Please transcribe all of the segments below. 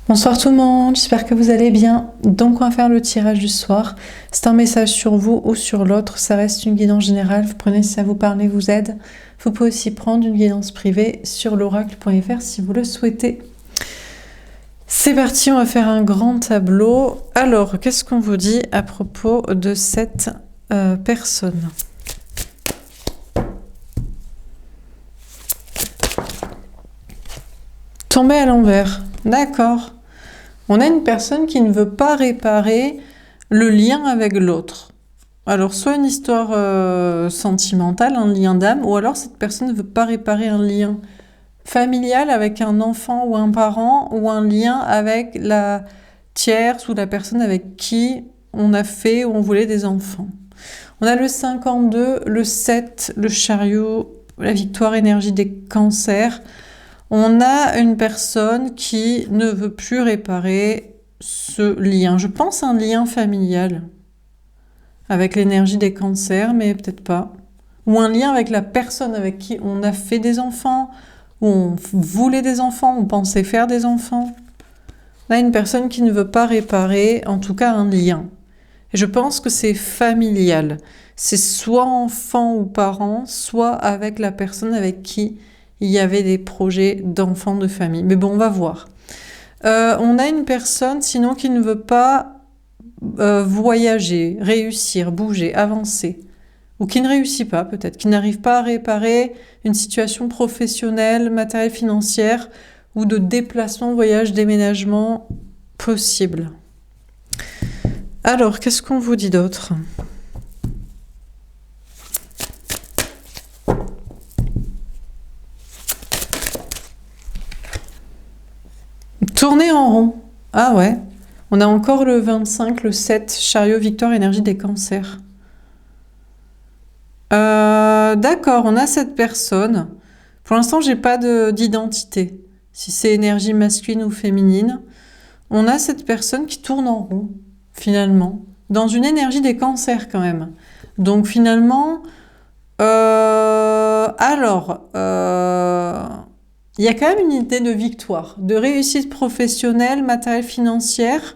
Bonsoir tout le monde, j'espère que vous allez bien. Donc on va faire le tirage du soir. C'est un message sur vous ou sur l'autre, ça reste une guidance générale. Vous prenez si ça vous parle et vous aide. Vous pouvez aussi prendre une guidance privée sur l'oracle.fr si vous le souhaitez. C'est parti, on va faire un grand tableau. Alors, qu'est-ce qu'on vous dit à propos de cette personne ? Tomber à l'envers, d'accord. On a une personne qui ne veut pas réparer le lien avec l'autre. Alors, soit une histoire sentimentale, un lien d'âme, ou alors cette personne ne veut pas réparer un lien familial avec un enfant ou un parent, ou un lien avec la tierce ou la personne avec qui on a fait ou on voulait des enfants. On a le 52, le 7, le chariot, la victoire, énergie des cancers. On a une personne qui ne veut plus réparer ce lien. Je pense à un lien familial avec l'énergie des cancers, mais peut-être pas. Ou un lien avec la personne avec qui on a fait des enfants, ou on voulait des enfants, on pensait faire des enfants. On a une personne qui ne veut pas réparer, en tout cas un lien. Et je pense que c'est familial. C'est soit enfant ou parent, soit avec la personne avec qui il y avait des projets d'enfants de famille. Mais bon, on va voir. On a une personne, sinon, qui ne veut pas voyager, réussir, bouger, avancer. Ou qui ne réussit pas, peut-être. Qui n'arrive pas à réparer une situation professionnelle, matérielle, financière, ou de déplacement, voyage, déménagement possible. Alors, qu'est-ce qu'on vous dit d'autre ? Tourner en rond. Ah ouais. On a encore le 25, le 7, chariot, victoire, énergie des cancers. D'accord, on a cette personne. Pour l'instant, j'ai pas d'identité. Si c'est énergie masculine ou féminine. On a cette personne qui tourne en rond, finalement. Dans une énergie des cancers, quand même. Donc, finalement... il y a quand même une idée de victoire, de réussite professionnelle, matérielle, financière,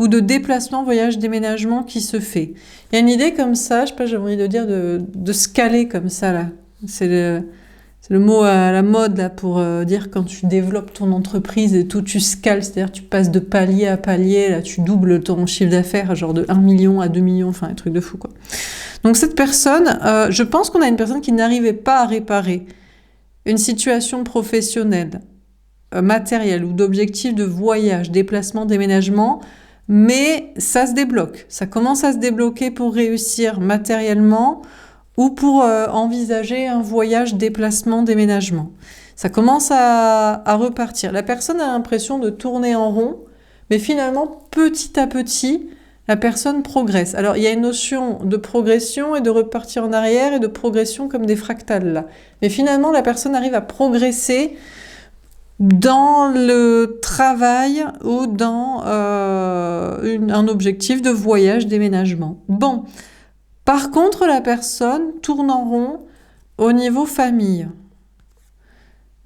ou de déplacement, voyage, déménagement qui se fait. Il y a une idée comme ça, je sais pas, j'ai envie de dire, de scaler comme ça, là. C'est le mot à la mode, là, pour dire quand tu développes ton entreprise et tout, tu scales, c'est-à-dire tu passes de palier à palier, là, tu doubles ton chiffre d'affaires, genre de 1 million à 2 millions, enfin, un truc de fou, quoi. Donc cette personne, je pense qu'on a une personne qui n'arrivait pas à réparer une situation professionnelle, matérielle ou d'objectif de voyage, déplacement, déménagement, mais ça se débloque. Ça commence à se débloquer pour réussir matériellement ou pour envisager un voyage, déplacement, déménagement. Ça commence à repartir. La personne a l'impression de tourner en rond, mais finalement, petit à petit, la personne progresse. Alors, il y a une notion de progression et de repartir en arrière et de progression comme des fractales, là. Mais finalement, la personne arrive à progresser dans le travail ou dans un objectif de voyage, déménagement. Bon. Par contre, la personne tourne en rond au niveau famille.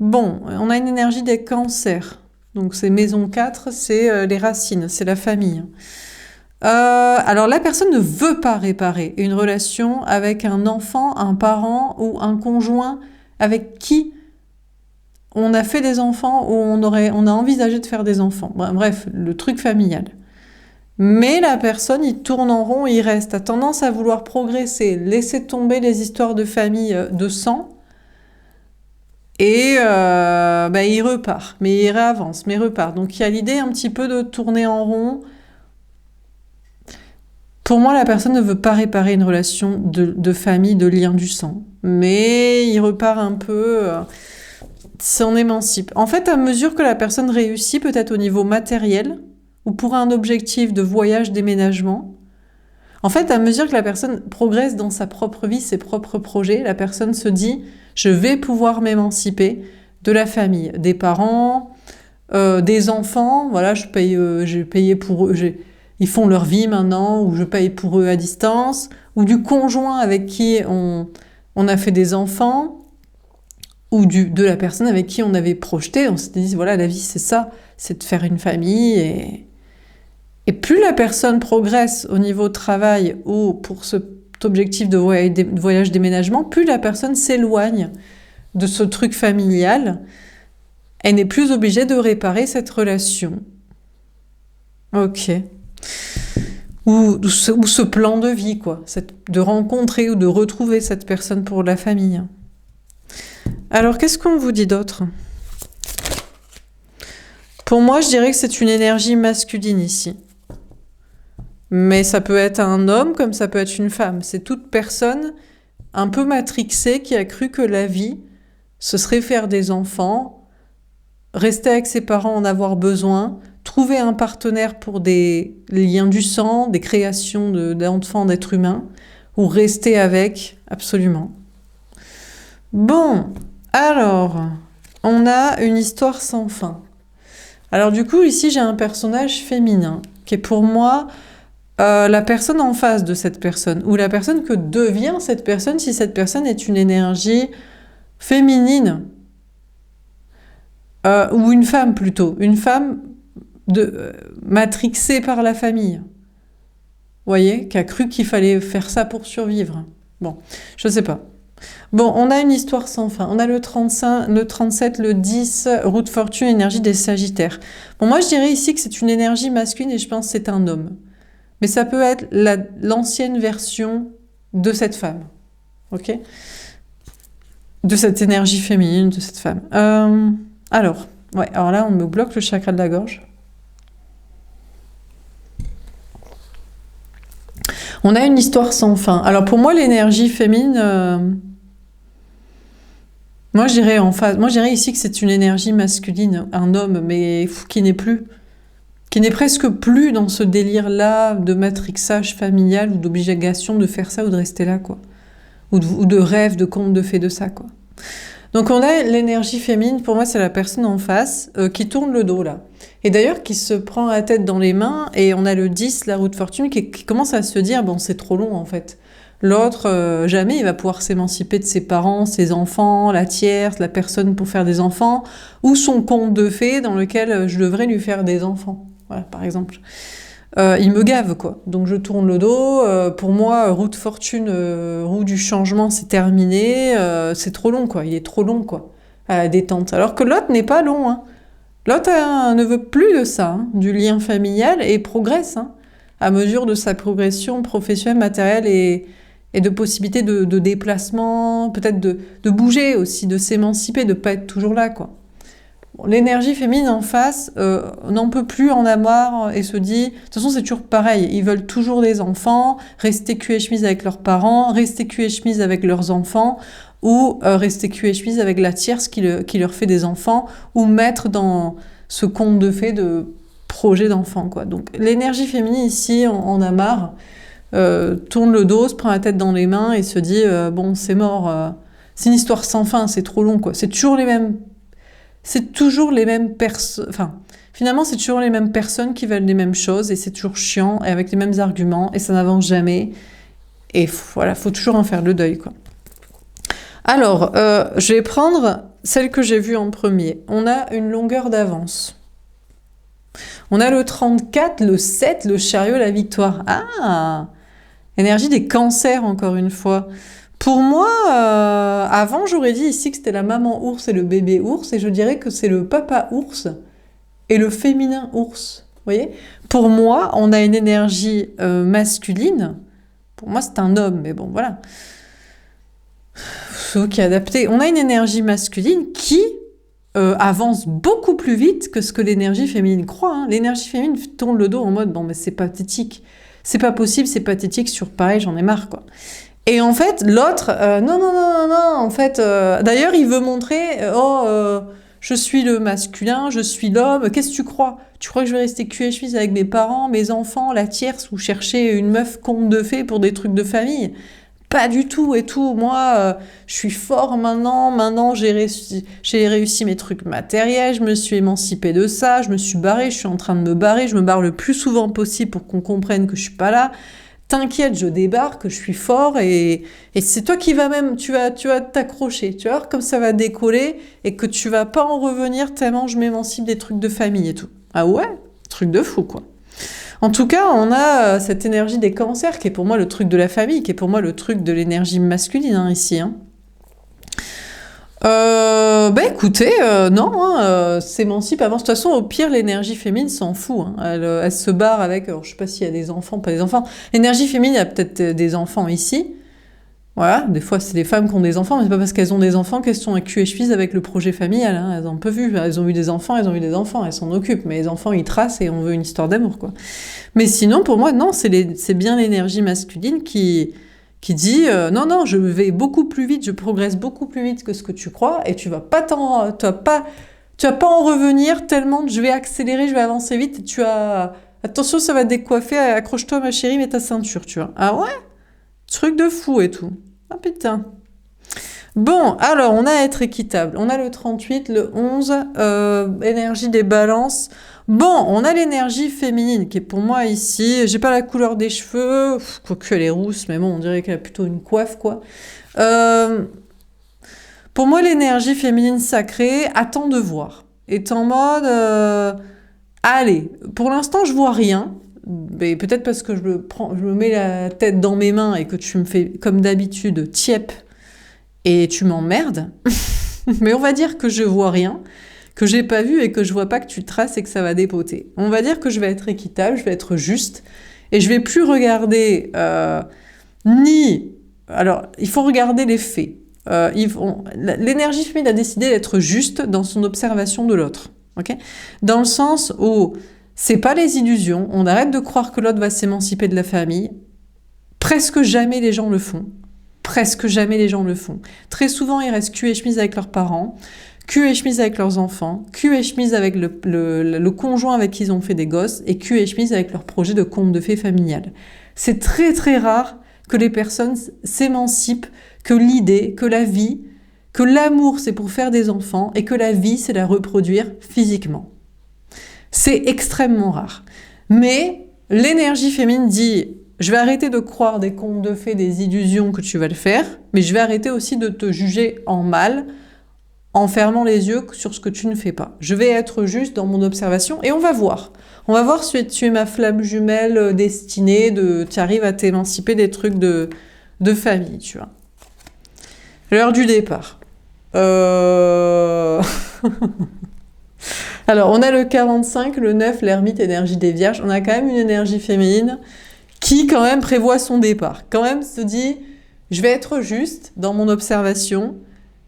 Bon, on a une énergie des cancers. Donc, c'est maison 4, c'est les racines, c'est la famille. Alors la personne ne veut pas réparer une relation avec un enfant, un parent ou un conjoint avec qui on a fait des enfants ou on a envisagé de faire des enfants. Bref, le truc familial. Mais la personne, il tourne en rond, il reste, a tendance à vouloir progresser, laisser tomber les histoires de famille de sang et il repart, mais il réavance, mais il repart. Donc il y a l'idée un petit peu de tourner en rond. Pour moi, la personne ne veut pas réparer une relation de famille, de lien du sang. Mais il repart un peu, s'en émancipe. En fait, à mesure que la personne réussit, peut-être au niveau matériel, ou pour un objectif de voyage, déménagement, en fait, à mesure que la personne progresse dans sa propre vie, ses propres projets, la personne se dit « je vais pouvoir m'émanciper de la famille, des parents, des enfants, voilà, j'ai payé pour eux, ils font leur vie maintenant, ou je paye pour eux à distance, ou du conjoint avec qui on a fait des enfants, ou de la personne avec qui on avait projeté, on s'était dit, voilà, la vie c'est ça, c'est de faire une famille et plus la personne progresse au niveau travail ou pour cet objectif de voyage déménagement, plus la personne s'éloigne de ce truc familial. Elle n'est plus obligée de réparer cette relation. Ok. Ou ce plan de vie, quoi. De rencontrer ou de retrouver cette personne pour la famille. Alors, qu'est-ce qu'on vous dit d'autre? Pour moi, je dirais que c'est une énergie masculine ici. Mais ça peut être un homme comme ça peut être une femme. C'est toute personne un peu matrixée qui a cru que la vie, ce serait faire des enfants, rester avec ses parents, en avoir besoin, trouver un partenaire pour des liens du sang, des créations d'enfants, d'êtres humains, ou rester avec, absolument. Bon, alors, on a une histoire sans fin. Alors du coup, ici, j'ai un personnage féminin, qui est pour moi la personne en face de cette personne, ou la personne que devient cette personne si cette personne est une énergie féminine, ou une femme plutôt, une femme matrixée par la famille. Vous voyez, qui a cru qu'il fallait faire ça pour survivre. Bon, je sais pas. Bon, on a une histoire sans fin. On a le 35, le 37, le 10, roue de fortune, énergie des Sagittaires. Bon, moi je dirais ici que c'est une énergie masculine et je pense que c'est un homme. Mais ça peut être l'ancienne version de cette femme. Ok? De cette énergie féminine, de cette femme. Alors là, on me bloque le chakra de la gorge. On a une histoire sans fin. Alors pour moi, l'énergie féminine, moi je dirais en face. Moi je dirais ici que c'est une énergie masculine, un homme, mais qui n'est presque plus dans ce délire-là de matrixage familial ou d'obligation de faire ça ou de rester là, quoi. Ou de rêve, de conte de fées de ça, quoi. Donc on a l'énergie féminine, pour moi c'est la personne en face qui tourne le dos là. Et d'ailleurs qui se prend la tête dans les mains et on a le 10, la roue de fortune, qui commence à se dire bon c'est trop long en fait. L'autre, jamais il va pouvoir s'émanciper de ses parents, ses enfants, la tierce, la personne pour faire des enfants, ou son conte de fées dans lequel je devrais lui faire des enfants. Voilà, par exemple. Il me gave, quoi. Donc je tourne le dos. Pour moi, roue de fortune, roue du changement, c'est terminé. C'est trop long, quoi. Il est trop long, quoi, à la détente. Alors que l'autre n'est pas long, hein. L'autre ne veut plus de ça, hein, du lien familial, et progresse, hein, à mesure de sa progression professionnelle, matérielle et de possibilités de déplacement, peut-être de bouger aussi, de s'émanciper, de ne pas être toujours là, quoi. Bon, l'énergie féminine en face n'en peut plus, en a marre et se dit, de toute façon c'est toujours pareil, ils veulent toujours des enfants, rester cul et chemise avec leurs parents, rester cul et chemise avec leurs enfants, ou rester cul et chemise avec la tierce qui leur fait des enfants, ou mettre dans ce conte de fées de projet d'enfant, quoi. Donc l'énergie féminine ici, on a marre, tourne le dos, se prend la tête dans les mains et se dit bon c'est mort, c'est une histoire sans fin, c'est trop long, quoi. C'est toujours les mêmes personnes, enfin, finalement, c'est toujours les mêmes personnes qui veulent les mêmes choses et c'est toujours chiant et avec les mêmes arguments et ça n'avance jamais. Et voilà, faut toujours en faire le deuil, quoi. Alors, je vais prendre celle que j'ai vue en premier. On a une longueur d'avance. On a le 34, le 7, le chariot, la victoire. Ah! Énergie des cancers, encore une fois. Pour moi, avant, j'aurais dit ici que c'était la maman ours et le bébé ours, et je dirais que c'est le papa ours et le féminin ours. Vous voyez? Pour moi, on a une énergie masculine. Pour moi, c'est un homme, mais bon, voilà. C'est qui est adapté. On a une énergie masculine qui avance beaucoup plus vite que ce que l'énergie féminine croit, hein. L'énergie féminine tourne le dos en mode, bon, mais c'est pathétique. C'est pas possible, c'est pathétique, sur pareil, j'en ai marre, quoi. Et en fait, l'autre, non, en fait, d'ailleurs, il veut montrer, je suis le masculin, je suis l'homme, qu'est-ce que tu crois? Tu crois que je vais rester cul et chemise avec mes parents, mes enfants, la tierce, ou chercher une meuf conte de fées pour des trucs de famille? Pas du tout et tout. Moi, je suis fort maintenant j'ai réussi mes trucs matériels, je me suis émancipée de ça, je me suis barrée, je suis en train de me barrer, je me barre le plus souvent possible pour qu'on comprenne que je suis pas là. T'inquiète, je débarque, je suis fort et c'est toi qui vas même, tu vas t'accrocher, tu vas voir comme ça va décoller et que tu vas pas en revenir tellement je m'émancipe des trucs de famille et tout. Ah ouais? Truc de fou, quoi. En tout cas, on a cette énergie des cancers qui est pour moi le truc de la famille, qui est pour moi le truc de l'énergie masculine, hein, ici, hein. Écoutez, non, hein, s'émancipe avant. De toute façon, au pire, l'énergie féminine s'en fout, hein. Elle se barre avec, alors, je sais pas s'il y a des enfants, pas des enfants. L'énergie féminine, il y a peut-être des enfants ici. Voilà, des fois, c'est des femmes qui ont des enfants, mais c'est pas parce qu'elles ont des enfants qu'elles sont à cul et chemise avec le projet familial, hein. Elles ont peu vu, elles ont eu des enfants, elles s'en occupent. Mais les enfants, ils tracent et on veut une histoire d'amour, quoi. Mais sinon, pour moi, non, c'est bien l'énergie masculine qui dit non, non, je vais beaucoup plus vite, je progresse beaucoup plus vite que ce que tu crois, et tu vas pas en revenir tellement, je vais accélérer, je vais avancer vite, attention, ça va te décoiffer, accroche-toi ma chérie, mets ta ceinture, tu vois. Ah ouais? Truc de fou et tout. Ah putain. Bon, alors, on a à être équitable. On a le 38, le 11, énergie des balances. Bon, on a l'énergie féminine qui est pour moi ici. J'ai pas la couleur des cheveux, quoique elle est rousse, mais bon, on dirait qu'elle a plutôt une coiffe, quoi. Pour moi, l'énergie féminine sacrée attend de voir. Est en mode, allez, pour l'instant, je vois rien. Mais peut-être parce que je me mets la tête dans mes mains et que tu me fais, comme d'habitude, tiep et tu m'emmerdes. Mais on va dire que je vois rien, que j'ai pas vu et que je vois pas que tu traces et que ça va dépoter. On va dire que je vais être équitable, je vais être juste et je vais plus regarder Alors, il faut regarder les faits. L'énergie féminine a décidé d'être juste dans son observation de l'autre. Okay, dans le sens où c'est pas les illusions, on arrête de croire que l'autre va s'émanciper de la famille. Presque jamais les gens le font. Presque jamais les gens le font. Très souvent, ils restent cul et chemise avec leurs parents, cul et chemise avec leurs enfants, cul et chemise avec le conjoint avec qui ils ont fait des gosses, et cul et chemise avec leur projet de conte de fées familial. C'est très très rare que les personnes s'émancipent, que l'idée, que la vie, que l'amour c'est pour faire des enfants, et que la vie c'est la reproduire physiquement. C'est extrêmement rare. Mais l'énergie féminine dit... Je vais arrêter de croire des contes de fées, des illusions que tu vas le faire, mais je vais arrêter aussi de te juger en mal, en fermant les yeux sur ce que tu ne fais pas. Je vais être juste dans mon observation et on va voir. On va voir si tu es ma flamme jumelle destinée, tu arrives à t'émanciper des trucs de famille, tu vois. L'heure du départ. Alors, on a le 45, le 9, l'ermite, énergie des vierges. On a quand même une énergie féminine qui quand même prévoit son départ, quand même se dit, je vais être juste dans mon observation,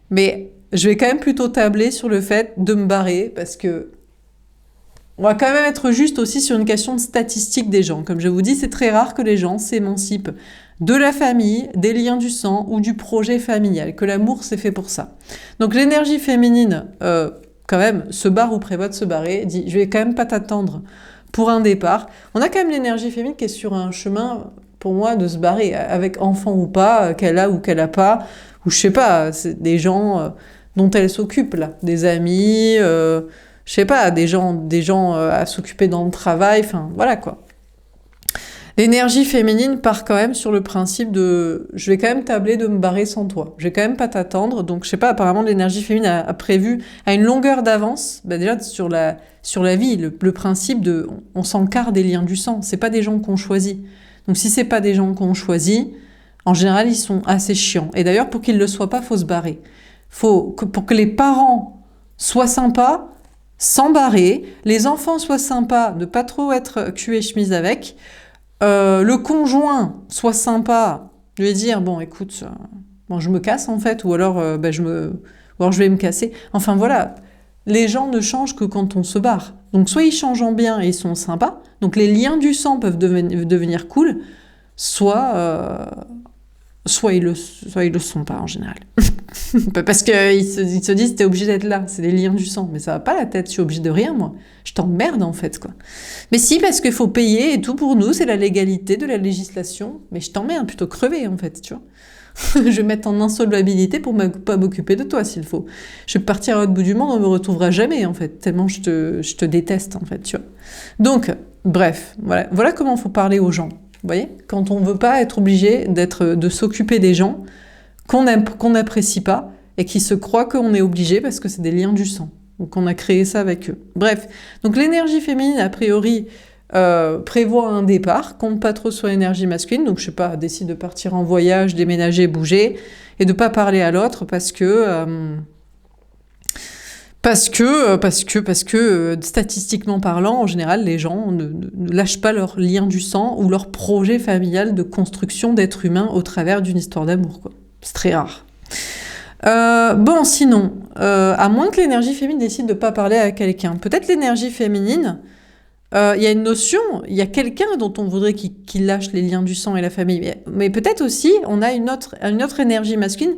mais je vais quand même plutôt tabler sur le fait de me barrer, parce que on va quand même être juste aussi sur une question de statistique des gens. Comme je vous dis, c'est très rare que les gens s'émancipent de la famille, des liens du sang ou du projet familial, que l'amour c'est fait pour ça. Donc l'énergie féminine, quand même, se barre ou prévoit de se barrer, dit, je vais quand même pas t'attendre pour un départ. On a quand même l'énergie féminine qui est sur un chemin, pour moi, de se barrer, avec enfant ou pas, qu'elle a ou qu'elle a pas, ou je sais pas, c'est des gens dont elle s'occupe, là, des amis, je sais pas, des gens à s'occuper dans le travail, enfin, voilà, quoi. L'énergie féminine part quand même sur le principe de je vais quand même tabler de me barrer sans toi. Je vais quand même pas t'attendre. Donc, je sais pas, apparemment, l'énergie féminine a prévu à une longueur d'avance, déjà sur la vie, le principe de on s'encarre des liens du sang. C'est pas des gens qu'on choisit. Donc, si c'est pas des gens qu'on choisit, en général, ils sont assez chiants. Et d'ailleurs, pour qu'ils le soient pas, faut se barrer. Pour que les parents soient sympas, s'en barrer, les enfants soient sympas, ne pas trop être cul et chemise avec, le conjoint soit sympa, lui dire bon écoute, bon je me casse en fait, ou alors je vais me casser. Enfin voilà, les gens ne changent que quand on se barre. Donc soit ils changent en bien et ils sont sympas, donc les liens du sang peuvent devenir cool, soit ils le sont pas en général. Parce qu'ils se disent t'es obligé d'être là, c'est les liens du sang, mais ça va pas la tête, je suis obligée de rien moi, je t'emmerde en fait quoi. Mais si, parce qu'il faut payer et tout pour nous, c'est la légalité de la législation, mais je t'emmerde, plutôt crever en fait, tu vois. Je vais mettre en insolvabilité pour pas m'occuper de toi s'il faut. Je vais partir à l'autre bout du monde, on me retrouvera jamais en fait, tellement je te déteste en fait, tu vois. Donc, bref, voilà comment il faut parler aux gens. Vous voyez? Quand on veut pas être obligé de s'occuper des gens qu'on n'apprécie pas et qui se croient qu'on est obligé parce que c'est des liens du sang. Donc on a créé ça avec eux. Bref, donc l'énergie féminine, a priori, prévoit un départ, compte pas trop sur l'énergie masculine, donc je sais pas, décide de partir en voyage, déménager, bouger, et de pas parler à l'autre parce que statistiquement parlant, en général, les gens ne lâchent pas leur lien du sang ou leur projet familial de construction d'être humain au travers d'une histoire d'amour, quoi. C'est très rare. Bon, sinon, à moins que l'énergie féminine décide de pas parler à quelqu'un, peut-être l'énergie féminine, il y a une notion, il y a quelqu'un dont on voudrait qu'il lâche les liens du sang et la famille, mais peut-être aussi, on a une autre énergie masculine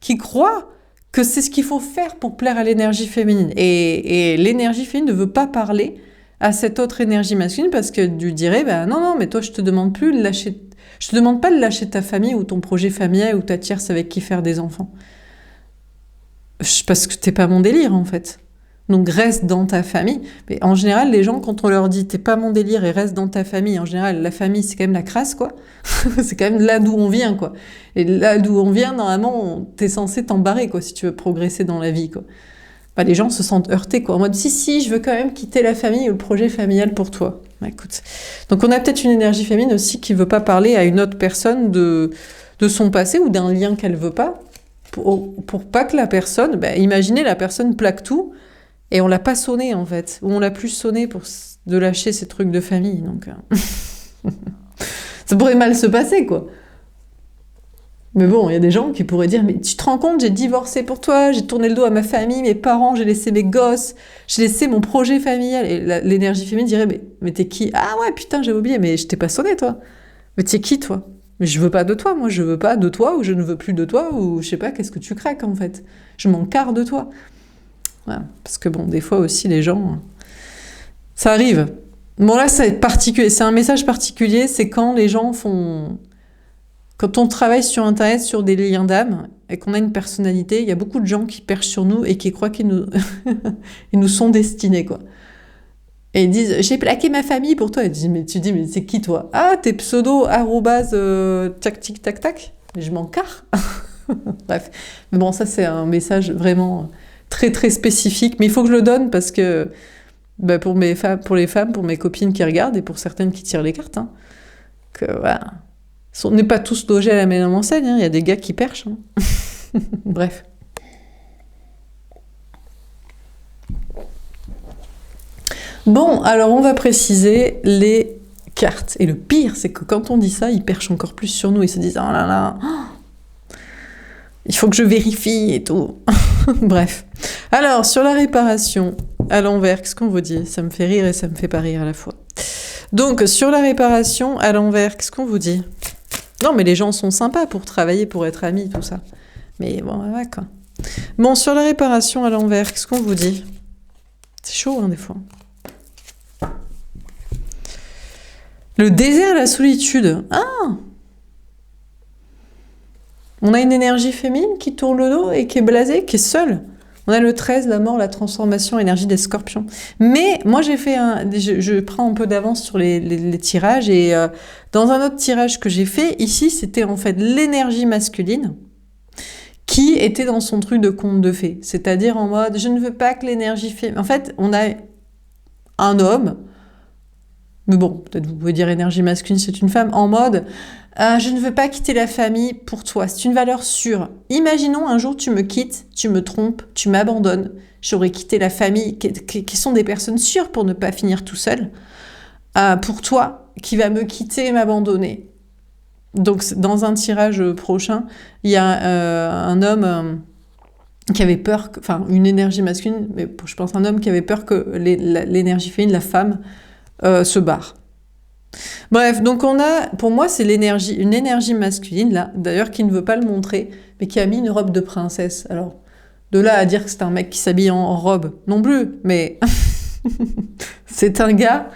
qui croit que c'est ce qu'il faut faire pour plaire à l'énergie féminine. Et l'énergie féminine ne veut pas parler à cette autre énergie masculine parce que tu dirais, non, mais toi, je te demande pas de lâcher ta famille ou ton projet familial ou ta tierce avec qui faire des enfants. Parce que t'es pas mon délire, en fait. Donc reste dans ta famille. Mais en général, les gens, quand on leur dit t'es pas mon délire et reste dans ta famille, en général, la famille, c'est quand même la crasse, quoi. C'est quand même là d'où on vient, quoi. Et là d'où on vient, normalement, t'es censé t'embarrer, quoi, si tu veux progresser dans la vie, quoi. Les gens se sentent heurtés, quoi. En mode, si, je veux quand même quitter la famille ou le projet familial pour toi. Écoute. Donc on a peut-être une énergie féminine aussi qui veut pas parler à une autre personne de son passé ou d'un lien qu'elle veut pas, pour pas que la personne, imaginez la personne plaque tout, et on l'a pas sonné, en fait. Ou on l'a plus sonné de lâcher ces trucs de famille. Donc, ça pourrait mal se passer, quoi. Mais bon, il y a des gens qui pourraient dire « Mais tu te rends compte, j'ai divorcé pour toi, j'ai tourné le dos à ma famille, mes parents, j'ai laissé mes gosses, j'ai laissé mon projet familial. » Et l'énergie féminine dirait « Mais t'es qui ? Ah ouais, putain, j'avais oublié, mais je t'ai pas sonné, toi. Mais t'es qui, toi ? Mais je veux pas de toi, moi, je veux pas de toi, ou je ne veux plus de toi, ou je sais pas, qu'est-ce que tu craques, en fait. Je m'en carre de toi. » Voilà. Parce que bon, des fois aussi, les gens... Ça arrive. Bon, là, c'est particulier. C'est un message particulier, c'est quand les gens font... Quand on travaille sur Internet, sur des liens d'âme, et qu'on a une personnalité, il y a beaucoup de gens qui perchent sur nous et qui croient qu'ils nous, ils nous sont destinés, quoi. Et ils disent « J'ai plaqué ma famille pour toi ». Et tu dis « Mais c'est qui, toi ?»« Ah, t'es pseudo, arrobase, tac, tic, tac, tac. » Mais je m'en carre. Bref. Mais bon, ça, c'est un message vraiment... très très spécifique, mais il faut que je le donne parce que pour les femmes, pour mes copines qui regardent et pour certaines qui tirent les cartes, hein, que voilà, on n'est pas tous logés à la même enseigne, hein, il y a des gars qui perchent. Hein. Bref. Bon, alors on va préciser les cartes. Et le pire, c'est que quand on dit ça, ils perchent encore plus sur nous. Ils se disent « Oh là là, il faut que je vérifie et tout. » Bref. Alors, sur la réparation à l'envers, qu'est-ce qu'on vous dit ? Ça me fait rire et ça me fait pas rire à la fois. Donc, sur la réparation à l'envers, qu'est-ce qu'on vous dit ? Non, mais les gens sont sympas pour travailler, pour être amis, tout ça. Mais bon, ouais, quoi. Bon, sur la réparation à l'envers, qu'est-ce qu'on vous dit ? C'est chaud, hein, des fois. Le désert, la solitude. Ah ! On a une énergie féminine qui tourne le dos et qui est blasée, qui est seule. On a le 13, la mort, la transformation, énergie des scorpions. Mais moi, j'ai fait je prends un peu d'avance sur les tirages. Et dans un autre tirage que j'ai fait, ici, c'était en fait l'énergie masculine qui était dans son truc de conte de fées. C'est-à-dire en mode, je ne veux pas que l'énergie féminine... En fait, on a un homme, mais bon, peut-être vous pouvez dire énergie masculine, c'est une femme, en mode... je ne veux pas quitter la famille pour toi. C'est une valeur sûre. Imaginons un jour tu me quittes, tu me trompes, tu m'abandonnes. J'aurais quitté la famille, qui sont des personnes sûres pour ne pas finir tout seul. Pour toi, qui va me quitter et m'abandonner. Donc, dans un tirage prochain, il y a un homme qui avait peur, enfin, une énergie masculine, mais je pense un homme qui avait peur que l'énergie féminine, la femme, se barre. Bref, donc on a, pour moi, c'est une énergie masculine, là, d'ailleurs, qui ne veut pas le montrer, mais qui a mis une robe de princesse. Alors, de là à dire que c'est un mec qui s'habille en robe, non plus, mais c'est un gars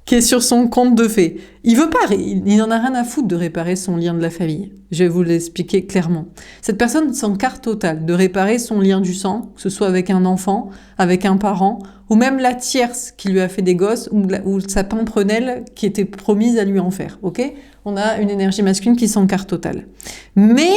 qui est sur son compte de fées. Il veut pas, il n'en a rien à foutre de réparer son lien de la famille. Je vais vous l'expliquer clairement. Cette personne s'en carte totale de réparer son lien du sang, que ce soit avec un enfant, avec un parent, ou même la tierce qui lui a fait des gosses, ou sa pimprenelle qui était promise à lui en faire. Ok ? On a une énergie masculine qui s'en carte totale. Mais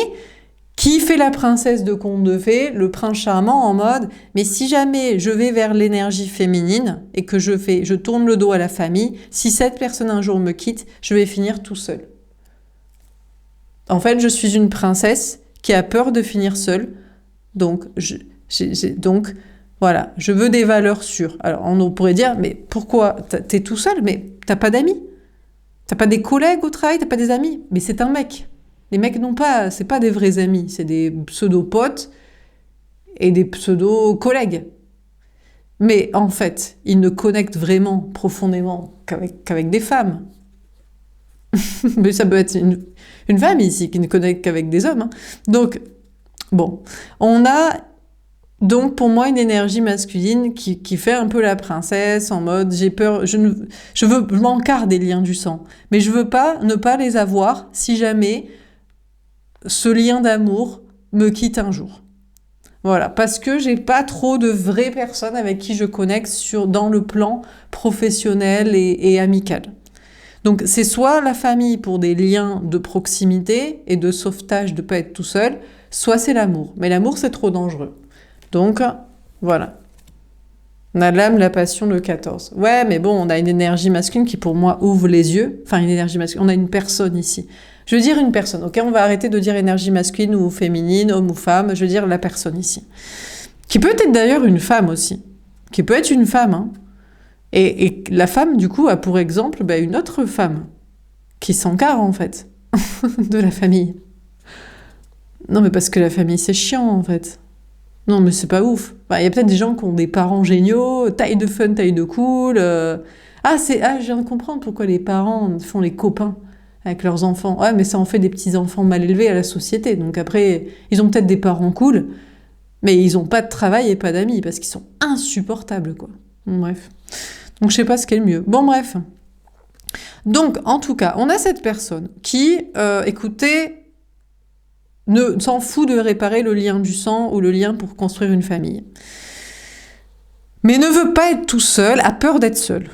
qui fait la princesse de conte de fées, le prince charmant en mode « Mais si jamais je vais vers l'énergie féminine et que je tourne le dos à la famille, si cette personne un jour me quitte, je vais finir tout seul. » En fait, je suis une princesse qui a peur de finir seule. Donc, voilà, je veux des valeurs sûres. Alors, on pourrait dire « Mais pourquoi ? T'es tout seul, mais t'as pas d'amis. T'as pas des collègues au travail, t'as pas des amis. Mais c'est un mec. » Les mecs c'est pas des vrais amis, c'est des pseudo-potes et des pseudo-collègues. Mais en fait, ils ne connectent vraiment profondément qu'avec des femmes. Mais ça peut être une femme ici qui ne connecte qu'avec des hommes. Hein. Donc, bon, on a donc pour moi une énergie masculine qui fait un peu la princesse en mode j'ai peur, je m'encarre des liens du sang, mais je veux pas ne pas les avoir si jamais ce lien d'amour me quitte un jour. Voilà, parce que j'ai pas trop de vraies personnes avec qui je connecte dans le plan professionnel et amical. Donc c'est soit la famille pour des liens de proximité et de sauvetage de pas être tout seul, soit c'est l'amour. Mais l'amour c'est trop dangereux. Donc voilà. On a l'âme, la passion, le 14. Ouais, mais bon, on a une énergie masculine qui pour moi ouvre les yeux. Enfin, une énergie masculine, on a une personne ici. Je veux dire une personne, ok ? On va arrêter de dire énergie masculine ou féminine, homme ou femme, je veux dire la personne ici. Qui peut être d'ailleurs une femme aussi. Qui peut être une femme, hein. Et la femme, du coup, a pour exemple une autre femme qui s'encarre, en fait, de la famille. Non, mais parce que la famille, c'est chiant, en fait. Non, mais c'est pas ouf. Enfin, y a peut-être des gens qui ont des parents géniaux, taille de fun, taille de cool. Je viens de comprendre pourquoi les parents font les copains avec leurs enfants. Ouais, mais ça en fait des petits-enfants mal élevés à la société. Donc après, ils ont peut-être des parents cool, mais ils ont pas de travail et pas d'amis, parce qu'ils sont insupportables, quoi. Bref. Donc je sais pas ce qui est le mieux. Bon, bref. Donc, en tout cas, on a cette personne qui, écoutez, ne s'en fout de réparer le lien du sang ou le lien pour construire une famille. Mais ne veut pas être tout seul, a peur d'être seul.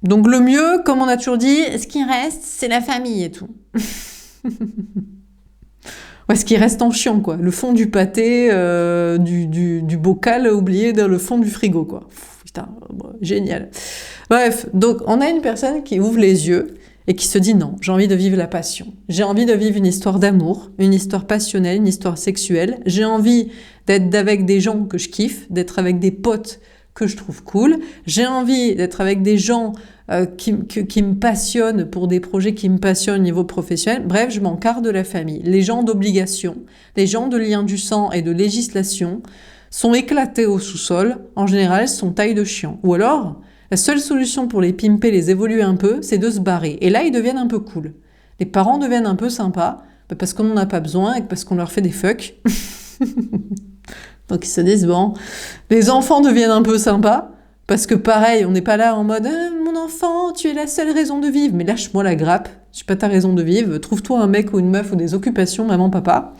Donc le mieux, comme on a toujours dit, ce qui reste, c'est la famille et tout. Ouais, ce qui reste en chiant, quoi. Le fond du pâté, du bocal oublié dans le fond du frigo, quoi. Putain, génial. Bref, donc on a une personne qui ouvre les yeux et qui se dit non, j'ai envie de vivre la passion. J'ai envie de vivre une histoire d'amour, une histoire passionnelle, une histoire sexuelle. J'ai envie d'être avec des gens que je kiffe, d'être avec des potes que je trouve cool. J'ai envie d'être avec des gens qui me passionnent pour des projets qui me passionnent au niveau professionnel. Bref, je m'encarre de la famille. Les gens d'obligation, les gens de lien du sang et de législation sont éclatés au sous-sol. En général, sont taille de chien. Ou alors, la seule solution pour les pimper, les évoluer un peu, c'est de se barrer. Et là, ils deviennent un peu cool. Les parents deviennent un peu sympas, parce qu'on n'en a pas besoin et parce qu'on leur fait des fucks. Donc ils se disent, bon, les enfants deviennent un peu sympas, parce que pareil, on n'est pas là en mode mon enfant, tu es la seule raison de vivre, mais lâche-moi la grappe, je suis pas ta raison de vivre, trouve-toi un mec ou une meuf ou des occupations, maman, papa.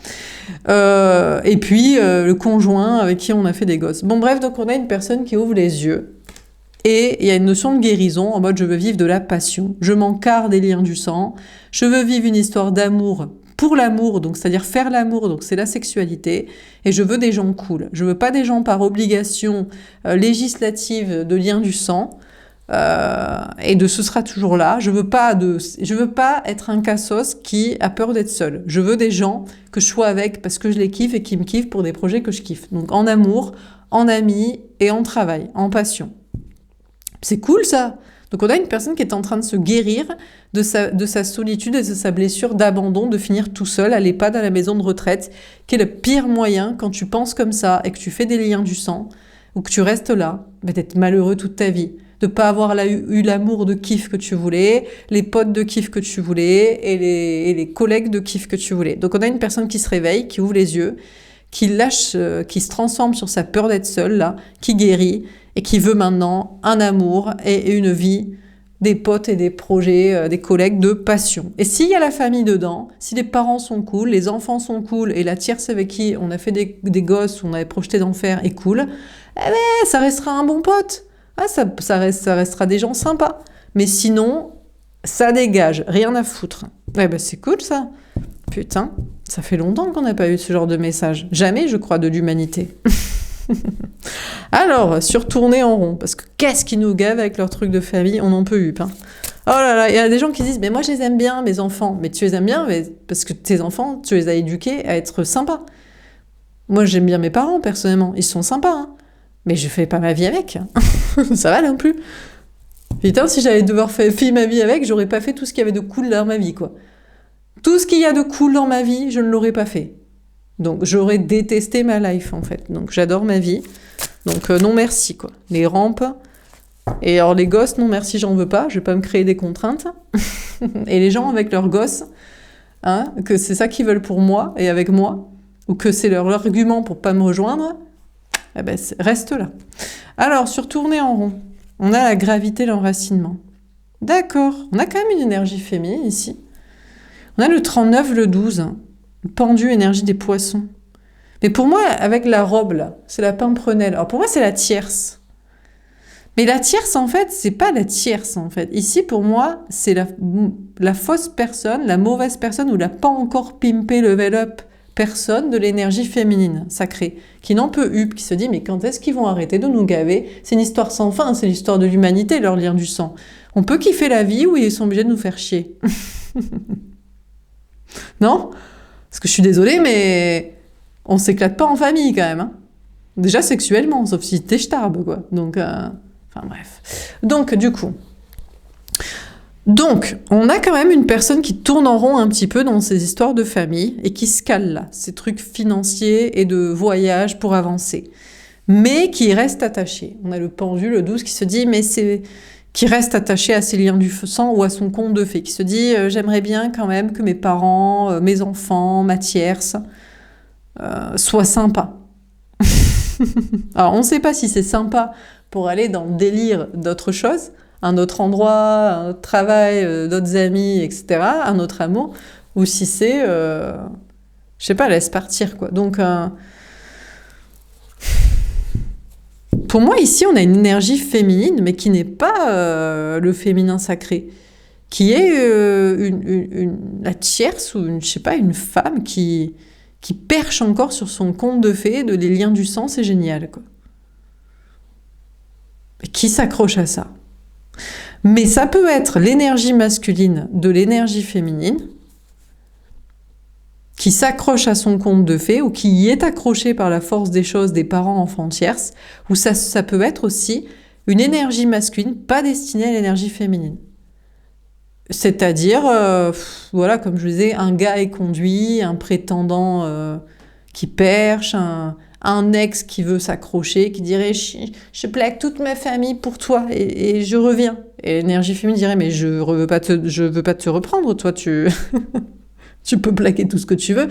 Et puis le conjoint avec qui on a fait des gosses. Bon bref, donc on a une personne qui ouvre les yeux, et il y a une notion de guérison en mode je veux vivre de la passion, je m'encarre des liens du sang, je veux vivre une histoire d'amour pour l'amour, donc c'est-à-dire faire l'amour, donc c'est la sexualité, et je veux des gens cool. Je veux pas des gens par obligation législative de lien du sang, et de ce sera toujours là. Je veux pas être un cassos qui a peur d'être seul. Je veux des gens que je sois avec parce que je les kiffe et qui me kiffent pour des projets que je kiffe. Donc en amour, en amis et en travail, en passion. C'est cool ça. Donc on a une personne qui est en train de se guérir de sa solitude et de sa blessure d'abandon, de finir tout seul à l'EHPAD, à la maison de retraite, qui est le pire moyen quand tu penses comme ça et que tu fais des liens du sang, ou que tu restes là, d'être malheureux toute ta vie, de pas avoir eu l'amour de kiff que tu voulais, les potes de kiff que tu voulais et les collègues de kiff que tu voulais. Donc on a une personne qui se réveille, qui ouvre les yeux, qui lâche, qui se transforme sur sa peur d'être seule, là, qui guérit, et qui veut maintenant un amour et une vie des potes et des projets, des collègues de passion. Et s'il y a la famille dedans, si les parents sont cool, les enfants sont cool, et la tierce avec qui on a fait des gosses, on avait projeté d'en faire est cool, eh ben, ça restera un bon pote. Ah, ça restera des gens sympas. Mais sinon, ça dégage, rien à foutre. Eh ben, c'est cool ça. Putain, ça fait longtemps qu'on n'a pas eu ce genre de message. Jamais, je crois, de l'humanité. Alors, sur tourner en rond, parce que qu'est-ce qui nous gave avec leur truc de famille, on n'en peut plus. Hein. Oh là là, il y a des gens qui disent, mais moi je les aime bien, mes enfants. Mais tu les aimes bien parce que tes enfants, tu les as éduqués à être sympas. Moi j'aime bien mes parents, personnellement, ils sont sympas. Hein. Mais je fais pas ma vie avec. Ça va non plus. Putain, si j'allais devoir faire ma vie avec, j'aurais pas fait tout ce qu'il y avait de cool dans ma vie, quoi. Tout ce qu'il y a de cool dans ma vie, je ne l'aurais pas fait. Donc j'aurais détesté ma life, en fait. Donc j'adore ma vie. Donc non merci, quoi. Les rampes. Et alors les gosses, non merci, j'en veux pas. Je vais pas me créer des contraintes. Et les gens avec leurs gosses, hein, que c'est ça qu'ils veulent pour moi et avec moi, ou que c'est leur argument pour pas me rejoindre, eh ben, reste là. Alors, sur tourner en rond, on a la gravité, l'enracinement. D'accord, on a quand même une énergie féminine ici. On a le 39, le 12, hein, le pendu, énergie des poissons. Mais pour moi, avec la robe, là, c'est la pimprenelle. Alors pour moi, c'est la tierce. Mais la tierce, en fait, c'est pas la tierce, en fait. Ici, pour moi, c'est la fausse personne, la mauvaise personne ou la pas encore pimpé level up personne de l'énergie féminine sacrée, qui n'en peut plus, qui se dit, mais quand est-ce qu'ils vont arrêter de nous gaver? C'est une histoire sans fin, c'est l'histoire de l'humanité, leur lien du sang. On peut kiffer la vie ou ils sont obligés de nous faire chier. Non? Parce que je suis désolée, mais on s'éclate pas en famille, quand même. Hein. Déjà sexuellement, sauf si t'es starbe, quoi. Donc, enfin bref. Donc, du coup... Donc, on a quand même une personne qui tourne en rond un petit peu dans ces histoires de famille et qui se cale là, ces trucs financiers et de voyage pour avancer. Mais qui reste attaché. On a le pendu, le 12, qui se dit, mais c'est... qui reste attaché à ses liens du sang ou à son conte de fées, qui se dit, j'aimerais bien quand même que mes parents, mes enfants, ma tierce, soient sympas. Alors, on ne sait pas si c'est sympa pour aller dans le délire d'autre chose, un autre endroit, un autre travail, d'autres amis, etc., un autre amour, ou si c'est, je sais pas, laisse partir, quoi. Donc, pour moi, ici, on a une énergie féminine, mais qui n'est pas le féminin sacré, qui est la tierce ou, je sais pas, une femme qui perche encore sur son conte de fées, les liens du sang, c'est génial, quoi. Et qui s'accroche à ça? Mais ça peut être l'énergie masculine de l'énergie féminine qui s'accroche à son conte de fées ou qui y est accroché par la force des choses des parents enfants tierces, ou ça peut être aussi une énergie masculine pas destinée à l'énergie féminine. C'est-à-dire, voilà, comme je disais, un gars est conduit, un prétendant qui perche, un ex qui veut s'accrocher, qui dirait je plaque toute ma famille pour toi et je reviens. Et l'énergie féminine dirait mais je veux pas te reprendre, toi tu peux plaquer tout ce que tu veux.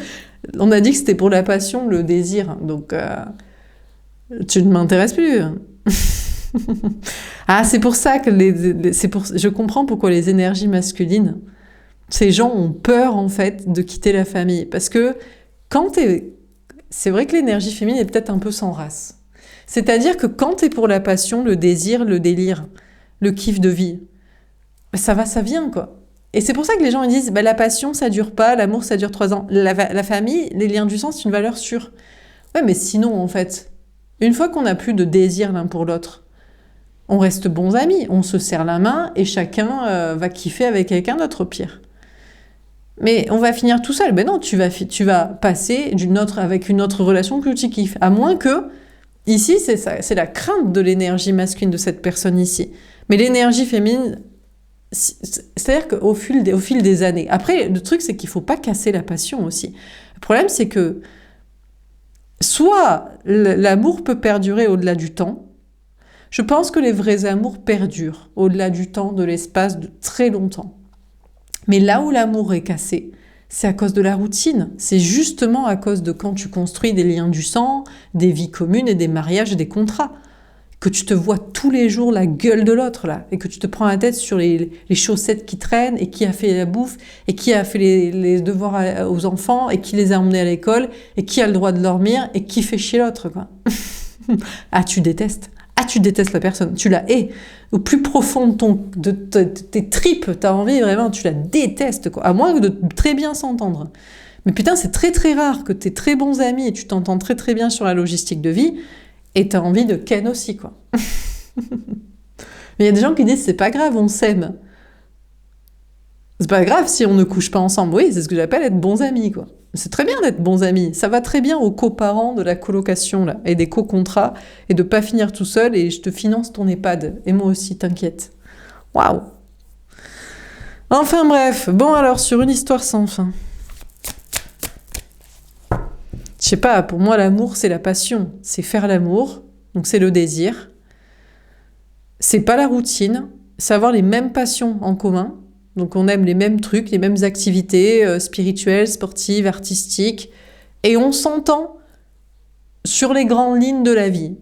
On a dit que c'était pour la passion, le désir, donc tu ne m'intéresses plus. Ah, c'est pour ça que je comprends pourquoi les énergies masculines, ces gens ont peur en fait de quitter la famille, parce que c'est vrai que l'énergie féminine est peut-être un peu sans race. C'est-à-dire que quand t'es pour la passion, le désir, le délire, le kiff de vie, ça va, ça vient, quoi. Et c'est pour ça que les gens ils disent, la passion, ça dure pas, l'amour, ça dure 3 ans. La famille, les liens du sang, c'est une valeur sûre. Ouais, mais sinon, en fait, une fois qu'on n'a plus de désir l'un pour l'autre, on reste bons amis, on se serre la main et chacun va kiffer avec quelqu'un d'autre, pire. Mais on va finir tout seul. Ben non, tu vas passer avec une autre relation que tu kiffes. À moins que, ici, c'est la crainte de l'énergie masculine de cette personne ici. Mais l'énergie féminine, c'est-à-dire qu'au fil des années. Après, le truc, c'est qu'il ne faut pas casser la passion aussi. Le problème, c'est que soit l'amour peut perdurer au-delà du temps. Je pense que les vrais amours perdurent au-delà du temps, de l'espace, de très longtemps. Mais là où l'amour est cassé, c'est à cause de la routine. C'est justement à cause de quand tu construis des liens du sang, des vies communes et des mariages et des contrats. que tu te vois tous les jours la gueule de l'autre, là, et que tu te prends la tête sur les chaussettes qui traînent, et qui a fait la bouffe, et qui a fait les devoirs aux enfants, et qui les a emmenés à l'école, et qui a le droit de dormir, et qui fait chier l'autre, quoi. Ah, tu détestes. Ah, tu détestes la personne. Tu la hais. Au plus profond de tes tripes, t'as envie vraiment, tu la détestes, quoi. À moins de très bien s'entendre. Mais putain, c'est très très rare que t'aies très bons amis et tu t'entends très très bien sur la logistique de vie, et t'as envie de ken aussi, quoi. Mais il y a des gens qui disent, c'est pas grave, on s'aime. C'est pas grave si on ne couche pas ensemble. Oui, c'est ce que j'appelle être bons amis, quoi. C'est très bien d'être bons amis. Ça va très bien aux coparents de la colocation, là, et des co-contrats, et de pas finir tout seul, et je te finance ton EHPAD. Et moi aussi, t'inquiète. Waouh! Enfin bref, bon alors, sur une histoire sans fin. Je sais pas, pour moi, l'amour, c'est la passion. C'est faire l'amour, donc c'est le désir. C'est pas la routine, c'est avoir les mêmes passions en commun. Donc on aime les mêmes trucs, les mêmes activités spirituelles, sportives, artistiques. Et on s'entend sur les grandes lignes de la vie.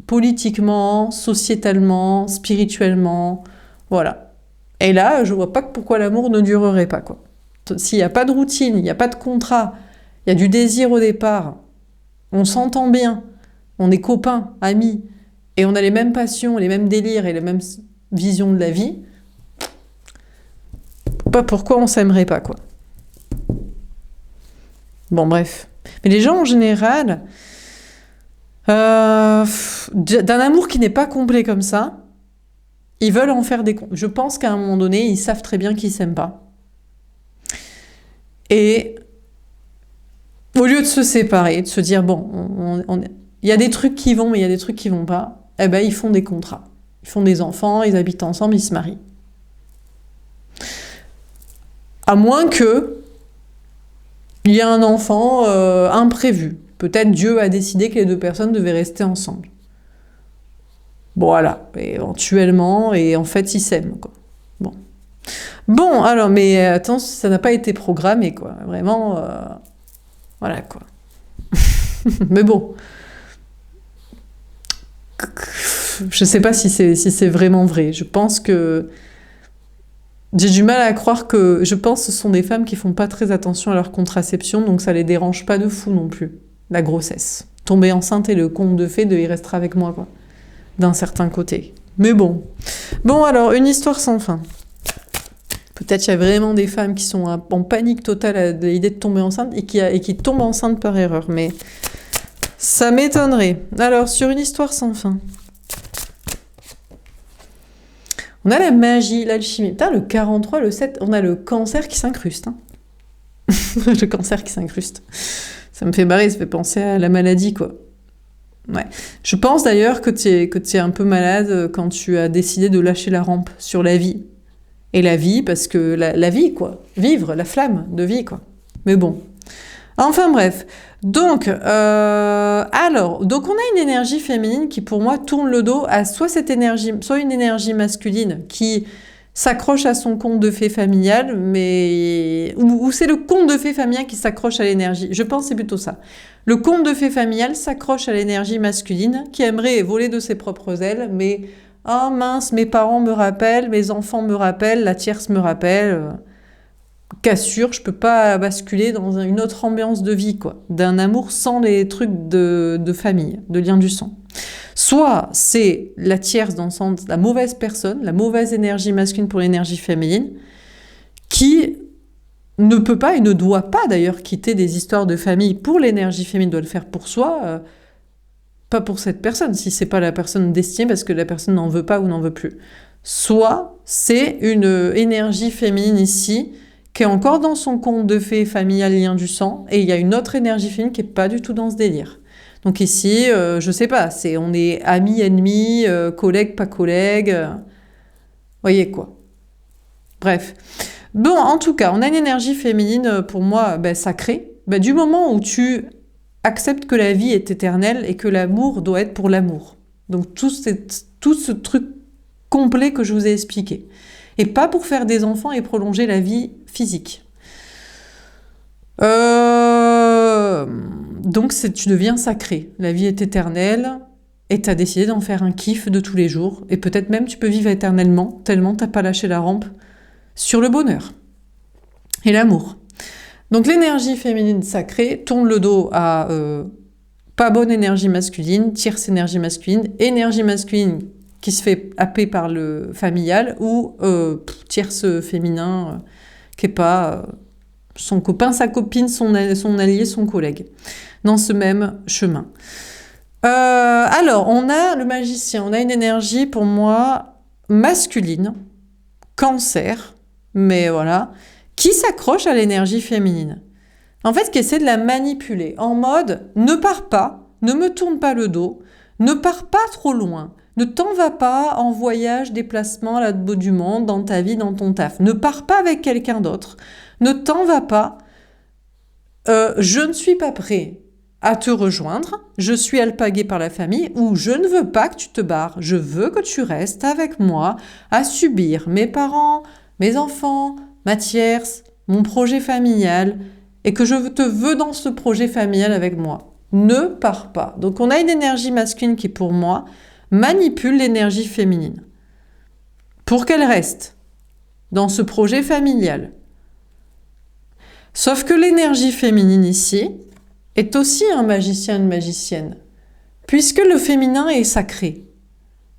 Politiquement, sociétalement, spirituellement, voilà. Et là, je vois pas pourquoi l'amour ne durerait pas, quoi. S'il n'y a pas de routine, il n'y a pas de contrat, il y a du désir au départ, on s'entend bien, on est copains, amis, et on a les mêmes passions, les mêmes délires et les mêmes visions de la vie, pas pourquoi on s'aimerait pas, quoi. Bon, bref. Mais les gens, en général, d'un amour qui n'est pas complet comme ça, ils veulent en faire des... Je pense qu'à un moment donné, ils savent très bien qu'ils s'aiment pas. Et au lieu de se séparer, de se dire, bon, il y a des trucs qui vont, mais il y a des trucs qui vont pas, eh ben, ils font des contrats. Ils font des enfants, ils habitent ensemble, ils se marient. À moins que il y ait un enfant imprévu. Peut-être Dieu a décidé que les deux personnes devaient rester ensemble. Bon, voilà, éventuellement, et en fait, ils s'aiment, quoi. Bon, alors, mais attends, ça n'a pas été programmé, quoi. Vraiment, voilà, quoi. Mais bon, je sais pas si c'est vraiment vrai. Je pense que j'ai du mal à croire que... Je pense que ce sont des femmes qui font pas très attention à leur contraception, donc ça les dérange pas de fou non plus, la grossesse. Tomber enceinte et le conte de fées de il restera avec moi, quoi. D'un certain côté. Mais bon. Bon, alors, une histoire sans fin. Peut-être qu'il y a vraiment des femmes qui sont en panique totale à l'idée de tomber enceinte et qui tombent enceintes par erreur, mais ça m'étonnerait. Alors, sur une histoire sans fin. On a la magie, l'alchimie. Putain, le 43, le 7, on a le cancer qui s'incruste. Hein. Le cancer qui s'incruste. Ça me fait marrer, ça fait penser à la maladie, quoi. Ouais. Je pense d'ailleurs que tu es un peu malade quand tu as décidé de lâcher la rampe sur la vie. Et la vie, parce que la vie, quoi. Vivre, la flamme de vie, quoi. Mais bon. Enfin bref. Donc, donc on a une énergie féminine qui, pour moi, tourne le dos à soit cette énergie, soit une énergie masculine qui s'accroche à son conte de fées familial, mais ou c'est le conte de fées familial qui s'accroche à l'énergie. Je pense que c'est plutôt ça. Le conte de fées familial s'accroche à l'énergie masculine qui aimerait voler de ses propres ailes, mais oh mince, mes parents me rappellent, mes enfants me rappellent, la tierce me rappelle. Qu'assure, je peux pas basculer dans une autre ambiance de vie, quoi. D'un amour sans les trucs de famille, de lien du sang. Soit c'est la tierce dans le sens, la mauvaise personne, la mauvaise énergie masculine pour l'énergie féminine, qui ne peut pas et ne doit pas d'ailleurs quitter des histoires de famille pour l'énergie féminine, doit le faire pour soi, pas pour cette personne, si c'est pas la personne destinée parce que la personne n'en veut pas ou n'en veut plus. Soit c'est une énergie féminine ici, qui est encore dans son conte de fées familial lien du sang, et il y a une autre énergie féminine qui est pas du tout dans ce délire. Donc ici, je sais pas, on est amis, ennemis, collègues, pas collègues, voyez quoi. Bref. Bon, en tout cas, on a une énergie féminine, pour moi, sacrée. Du moment où tu acceptes que la vie est éternelle et que l'amour doit être pour l'amour. Donc tout ce truc complet que je vous ai expliqué. Et pas pour faire des enfants et prolonger la vie physique. Donc tu deviens sacré. La vie est éternelle et tu as décidé d'en faire un kiff de tous les jours. Et peut-être même tu peux vivre éternellement, tellement tu n'as pas lâché la rampe sur le bonheur et l'amour. Donc l'énergie féminine sacrée tourne le dos à pas bonne énergie masculine, tierce énergie masculine qui se fait happer par le familial, ou tierce féminin qui n'est pas son copain, sa copine, son allié, son collègue, dans ce même chemin. Alors, on a le magicien, on a une énergie pour moi masculine, cancer, mais voilà, qui s'accroche à l'énergie féminine. En fait, qui essaie de la manipuler, en mode « ne pars pas, ne me tourne pas le dos, ne pars pas trop loin, ne t'en vas pas en voyage, déplacement à l'autre bout du monde, dans ta vie, dans ton taf. Ne pars pas avec quelqu'un d'autre, ne t'en vas pas, je ne suis pas prêt à te rejoindre, je suis alpagué par la famille, ou je ne veux pas que tu te barres, je veux que tu restes avec moi à subir mes parents, mes enfants, ma tierce, mon projet familial, et que je te veux dans ce projet familial avec moi. Ne pars pas. Donc on a une énergie masculine qui, pour moi, manipule l'énergie féminine pour qu'elle reste dans ce projet familial. Sauf que l'énergie féminine ici est aussi un magicien, une magicienne, puisque le féminin est sacré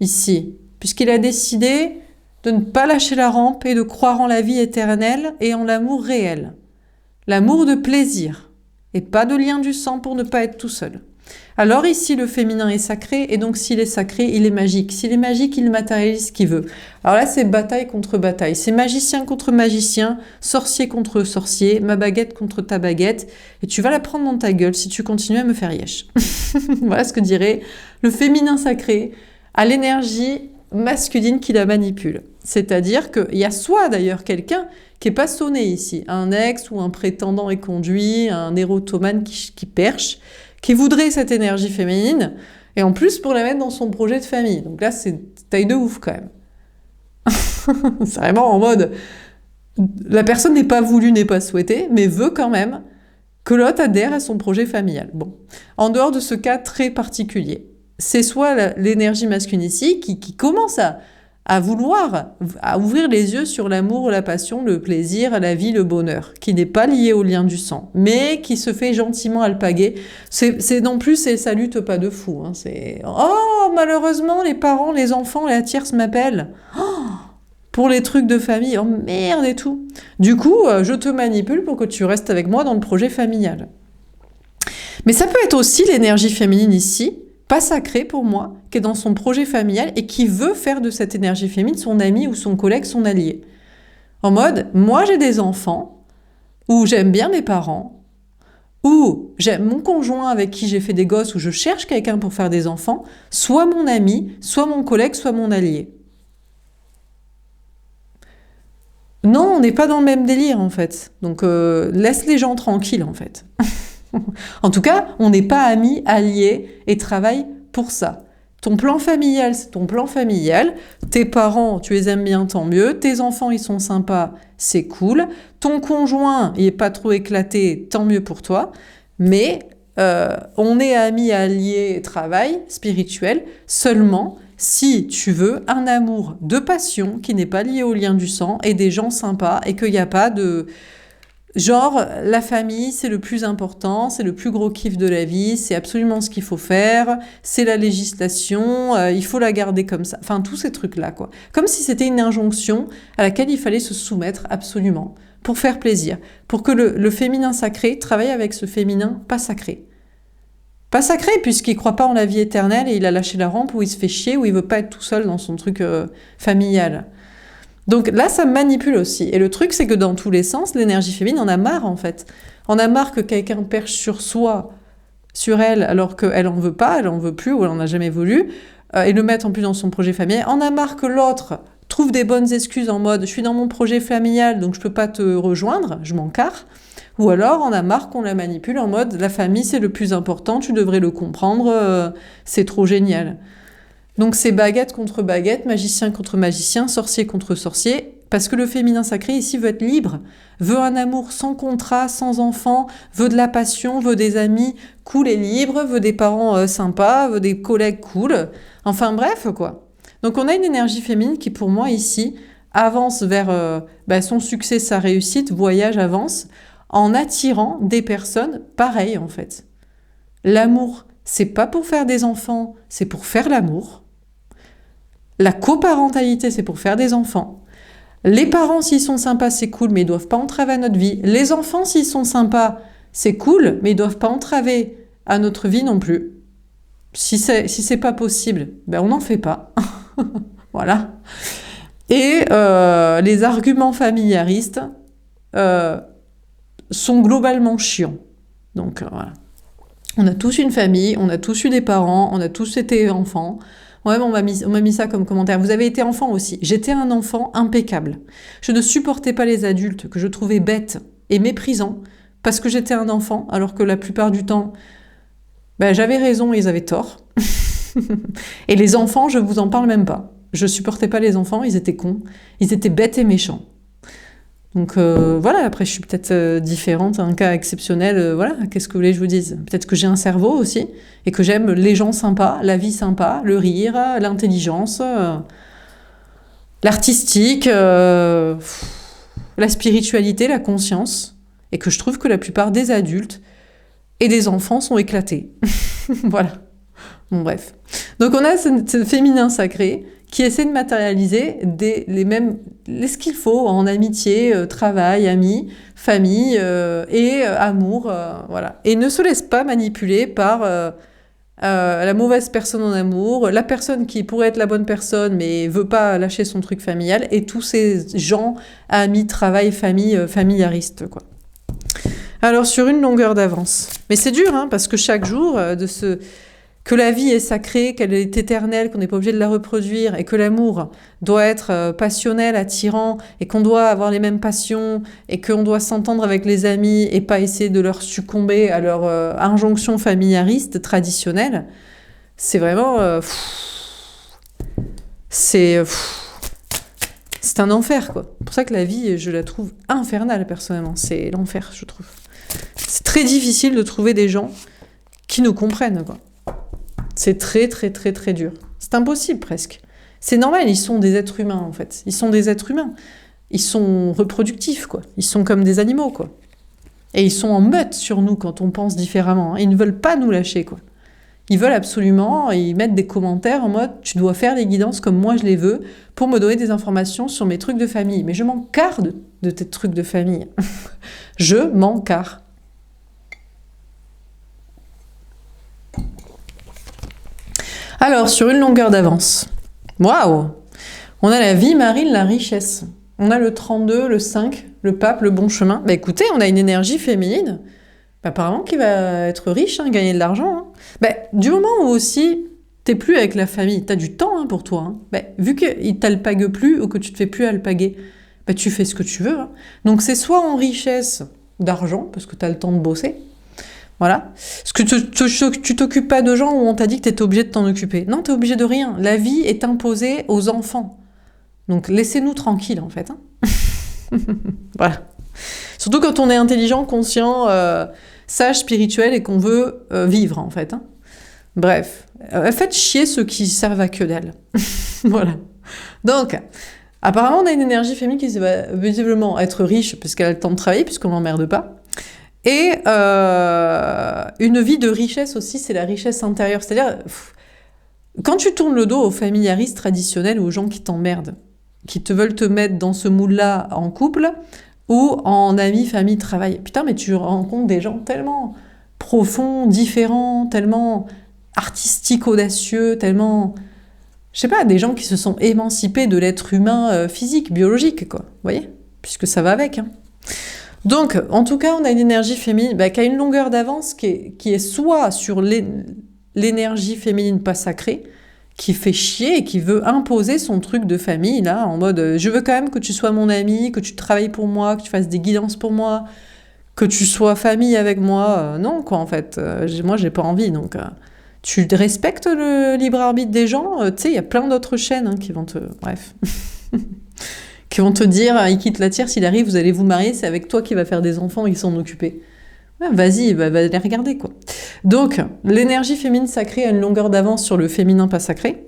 ici, puisqu'il a décidé de ne pas lâcher la rampe et de croire en la vie éternelle et en l'amour réel. L'amour de plaisir, et pas de lien du sang pour ne pas être tout seul. Alors ici, le féminin est sacré, et donc s'il est sacré, il est magique. S'il est magique, il matérialise ce qu'il veut. Alors là, c'est bataille contre bataille. C'est magicien contre magicien, sorcier contre sorcier, ma baguette contre ta baguette, et tu vas la prendre dans ta gueule si tu continues à me faire yesh. Voilà ce que dirait le féminin sacré à l'énergie masculine qui la manipule. C'est-à-dire qu'il y a soit d'ailleurs quelqu'un qui n'est pas sonné ici, un ex ou un prétendant éconduit, un érotomane qui perche, qui voudrait cette énergie féminine, et en plus pour la mettre dans son projet de famille. Donc là, c'est taille de ouf quand même. C'est vraiment en mode, la personne n'est pas voulue, n'est pas souhaitée, mais veut quand même que l'autre adhère à son projet familial. Bon, en dehors de ce cas très particulier, c'est soit l'énergie masculine ici qui commence à vouloir, à ouvrir les yeux sur l'amour, la passion, le plaisir, la vie, le bonheur, qui n'est pas lié au lien du sang, mais qui se fait gentiment alpaguer. C'est non plus, ça lutte pas de fou. Hein. C'est « Oh, malheureusement, les parents, les enfants, la tierce m'appellent. Oh, pour les trucs de famille, oh merde et tout. Du coup, je te manipule pour que tu restes avec moi dans le projet familial. » Mais ça peut être aussi l'énergie féminine ici, pas sacré pour moi, qui est dans son projet familial et qui veut faire de cette énergie féminine son ami ou son collègue, son allié. En mode, moi j'ai des enfants, ou j'aime bien mes parents, ou j'aime mon conjoint avec qui j'ai fait des gosses, ou je cherche quelqu'un pour faire des enfants, soit mon ami, soit mon collègue, soit mon allié. Non, on n'est pas dans le même délire en fait. Donc laisse les gens tranquilles en fait. En tout cas, on n'est pas amis, alliés et travaille pour ça. Ton plan familial, c'est ton plan familial. Tes parents, tu les aimes bien, tant mieux. Tes enfants, ils sont sympas, c'est cool. Ton conjoint, il n'est pas trop éclaté, tant mieux pour toi. Mais on est amis, alliés, travail spirituel seulement si tu veux un amour de passion qui n'est pas lié au lien du sang et des gens sympas et qu'il n'y a pas de... Genre, la famille, c'est le plus important, c'est le plus gros kiff de la vie, c'est absolument ce qu'il faut faire, c'est la législation, il faut la garder comme ça. Enfin, tous ces trucs-là, quoi. Comme si c'était une injonction à laquelle il fallait se soumettre absolument, pour faire plaisir, pour que le féminin sacré travaille avec ce féminin pas sacré. Pas sacré, puisqu'il croit pas en la vie éternelle et il a lâché la rampe, ou il se fait chier, ou il veut pas être tout seul dans son truc familial. Donc là, ça manipule aussi. Et le truc, c'est que dans tous les sens, l'énergie féminine en a marre, en fait. On a marre que quelqu'un perche sur soi, sur elle, alors qu'elle en veut pas, elle en veut plus, ou elle en a jamais voulu, et le mettre en plus dans son projet familial. On a marre que l'autre trouve des bonnes excuses en mode « je suis dans mon projet familial, donc je peux pas te rejoindre, je m'en carre ». Ou alors, on a marre qu'on la manipule en mode « la famille, c'est le plus important, tu devrais le comprendre, c'est trop génial ». Donc c'est baguette contre baguette, magicien contre magicien, sorcier contre sorcier, Parce que le féminin sacré, ici, veut être libre, veut un amour sans contrat, sans enfant, veut de la passion, veut des amis cool et libres, veut des parents sympas, veut des collègues cool. Enfin bref, quoi. Donc on a une énergie féminine qui, pour moi, ici, avance vers son succès, sa réussite, voyage, avance, en attirant des personnes pareilles, en fait. L'amour, c'est pas pour faire des enfants, c'est pour faire l'amour. La coparentalité, c'est pour faire des enfants. Les parents, s'ils sont sympas, c'est cool, mais ils doivent pas entraver à notre vie. Les enfants, s'ils sont sympas, c'est cool, mais ils doivent pas entraver à notre vie non plus. Si c'est pas possible, on n'en fait pas. Voilà. Et les arguments familiaristes sont globalement chiants. Donc voilà. On a tous une famille, on a tous eu des parents, on a tous été enfants. Ouais, on m'a mis ça comme commentaire. Vous avez été enfant aussi. J'étais un enfant impeccable. Je ne supportais pas les adultes que je trouvais bêtes et méprisants parce que j'étais un enfant, alors que la plupart du temps, j'avais raison et ils avaient tort. Et les enfants, je vous en parle même pas. Je supportais pas les enfants, ils étaient cons, ils étaient bêtes et méchants. Donc voilà, après je suis peut-être différente, un cas exceptionnel, voilà, qu'est-ce que vous voulez que je vous dise? Peut-être que j'ai un cerveau aussi, et que j'aime les gens sympas, la vie sympa, le rire, l'intelligence, l'artistique, la spiritualité, la conscience, et que je trouve que la plupart des adultes et des enfants sont éclatés. Voilà. Bon bref. Donc on a ce féminin sacré qui essaie de matérialiser ce qu'il faut en amitié, travail, amis, famille et amour, voilà. Et ne se laisse pas manipuler par la mauvaise personne en amour, la personne qui pourrait être la bonne personne mais veut pas lâcher son truc familial, et tous ces gens, amis, travail, famille, familiaristes, quoi. Alors sur une longueur d'avance. Mais c'est dur, hein, parce que chaque jour, que la vie est sacrée, qu'elle est éternelle, qu'on n'est pas obligé de la reproduire, et que l'amour doit être passionnel, attirant, et qu'on doit avoir les mêmes passions, et qu'on doit s'entendre avec les amis, et pas essayer de leur succomber à leur injonction familiariste traditionnelle, c'est vraiment... c'est un enfer, quoi. C'est pour ça que la vie, je la trouve infernale, personnellement. C'est l'enfer, je trouve. C'est très difficile de trouver des gens qui nous comprennent, quoi. C'est très, très, très, très dur. C'est impossible, presque. C'est normal, ils sont des êtres humains, en fait. Ils sont des êtres humains. Ils sont reproductifs, quoi. Ils sont comme des animaux, quoi. Et ils sont en meute sur nous quand on pense différemment. Ils ne veulent pas nous lâcher, quoi. Ils veulent absolument, ils mettent des commentaires en mode « tu dois faire les guidances comme moi je les veux pour me donner des informations sur mes trucs de famille ». Mais je m'en carre de tes trucs de famille. Je m'en carre. Alors, sur une longueur d'avance. Waouh! On a la vie marine, la richesse. On a le 32, le 5, le pape, le bon chemin. Écoutez, on a une énergie féminine, apparemment qui va être riche, hein, gagner de l'argent. Hein. Du moment où aussi, t'es plus avec la famille, t'as du temps, hein, pour toi. Hein. Vu qu'ils t'alpaguent plus ou que tu te fais plus alpaguer, tu fais ce que tu veux. Hein. Donc c'est soit en richesse d'argent, parce que t'as le temps de bosser. Voilà. Parce que tu t'occupes pas de gens où on t'a dit que t'étais obligé de t'en occuper. Non, t'es obligé de rien. La vie est imposée aux enfants. Donc laissez-nous tranquilles, en fait. Hein. Voilà. Surtout quand on est intelligent, conscient, sage, spirituel et qu'on veut vivre, en fait. Hein. Bref. Faites chier ceux qui servent à que dalle. Voilà. Donc, apparemment, on a une énergie féminine qui va visiblement être riche parce qu'elle a le temps de travailler, puisqu'on l'emmerde pas. Et une vie de richesse aussi, c'est la richesse intérieure. C'est-à-dire, quand tu tournes le dos aux familiaristes traditionnels ou aux gens qui t'emmerdent, qui te veulent te mettre dans ce moule-là en couple ou en amis, famille, travail, putain, mais tu rencontres des gens tellement profonds, différents, tellement artistiques, audacieux, tellement... Je sais pas, des gens qui se sont émancipés de l'être humain physique, biologique, quoi. Vous voyez? Puisque ça va avec, hein. Donc, en tout cas, on a une énergie féminine qui a une longueur d'avance qui est soit sur l'énergie féminine pas sacrée, qui fait chier et qui veut imposer son truc de famille, là, en mode « je veux quand même que tu sois mon ami, que tu travailles pour moi, que tu fasses des guidances pour moi, que tu sois famille avec moi. Non, quoi, en fait. Moi, j'ai pas envie, donc... tu respectes le libre arbitre des gens. Tu sais, il y a plein d'autres chaînes qui vont te... Bref. qui vont te dire, il quitte la tierce, il arrive, vous allez vous marier, c'est avec toi qui va faire des enfants et s'en occuper. Ouais, vas-y, va les regarder, quoi. Donc, l'énergie féminine sacrée a une longueur d'avance sur le féminin pas sacré,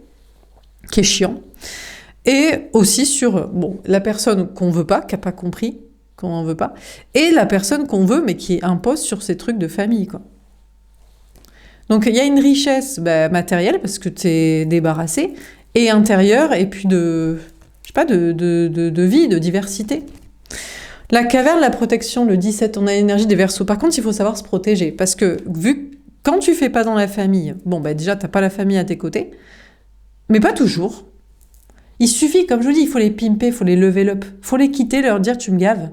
qui est chiant. Et aussi sur la personne qu'on veut pas, qui n'a pas compris qu'on en veut pas, et la personne qu'on veut, mais qui impose sur ces trucs de famille, quoi. Donc, il y a une richesse matérielle, parce que tu es débarrassé, et intérieure, et puis de vie, de diversité. La caverne, la protection, le 17, on a l'énergie des Verseaux. Par contre, il faut savoir se protéger, parce que quand tu fais pas dans la famille, déjà, t'as pas la famille à tes côtés, mais pas toujours. Il suffit, comme je vous dis, il faut les pimper, il faut les level up, il faut les quitter, leur dire tu me gaves,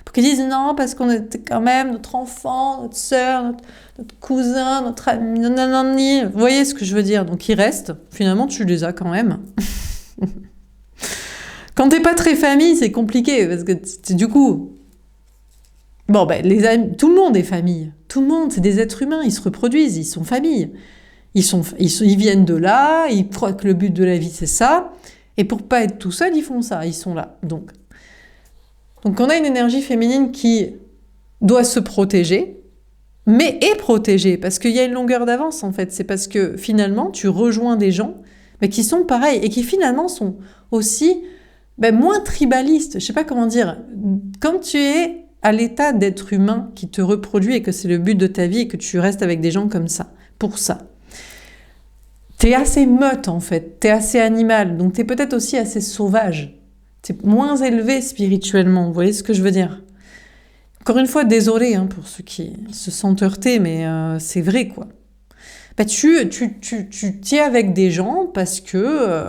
pour qu'ils disent non, parce qu'on est quand même notre enfant, notre sœur, notre cousin, notre ami, nanani. Vous voyez ce que je veux dire? Donc ils restent, finalement tu les as quand même. Quand t'es pas très famille, c'est compliqué, parce que du coup... les amis, tout le monde est famille. Tout le monde, c'est des êtres humains, ils se reproduisent, ils sont famille. Ils viennent de là, ils croient que le but de la vie, c'est ça. Et pour pas être tout seul, ils font ça, ils sont là. Donc on a une énergie féminine qui doit se protéger, mais est protégée, parce qu'il y a une longueur d'avance, en fait. C'est parce que, finalement, tu rejoins des gens mais qui sont pareils, et qui, finalement, sont aussi moins tribalistes. Je sais pas comment dire. Quand tu es à l'état d'être humain qui te reproduit, et que c'est le but de ta vie, et que tu restes avec des gens comme ça, pour ça, t'es assez meute, en fait, t'es assez animal, donc t'es peut-être aussi assez sauvage. T'es moins élevé spirituellement, vous voyez ce que je veux dire? Encore une fois, désolé pour ceux qui se sentent heurtés, mais c'est vrai, quoi. Tu es avec des gens parce que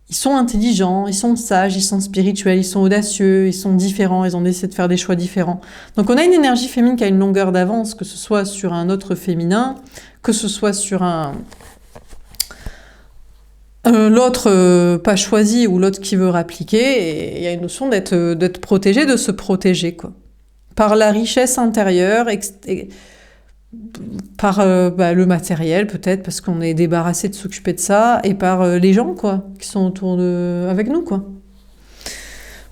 ils sont intelligents, ils sont sages, ils sont spirituels, ils sont audacieux, ils sont différents, ils ont décidé de faire des choix différents. Donc on a une énergie féminine qui a une longueur d'avance, que ce soit sur un autre féminin, que ce soit sur l'autre pas choisi ou l'autre qui veut rappliquer, et il y a une notion d'être protégé, de se protéger, quoi. Par la richesse intérieure, par le matériel peut-être, parce qu'on est débarrassé de s'occuper de ça, et par les gens, quoi, qui sont autour avec nous, quoi.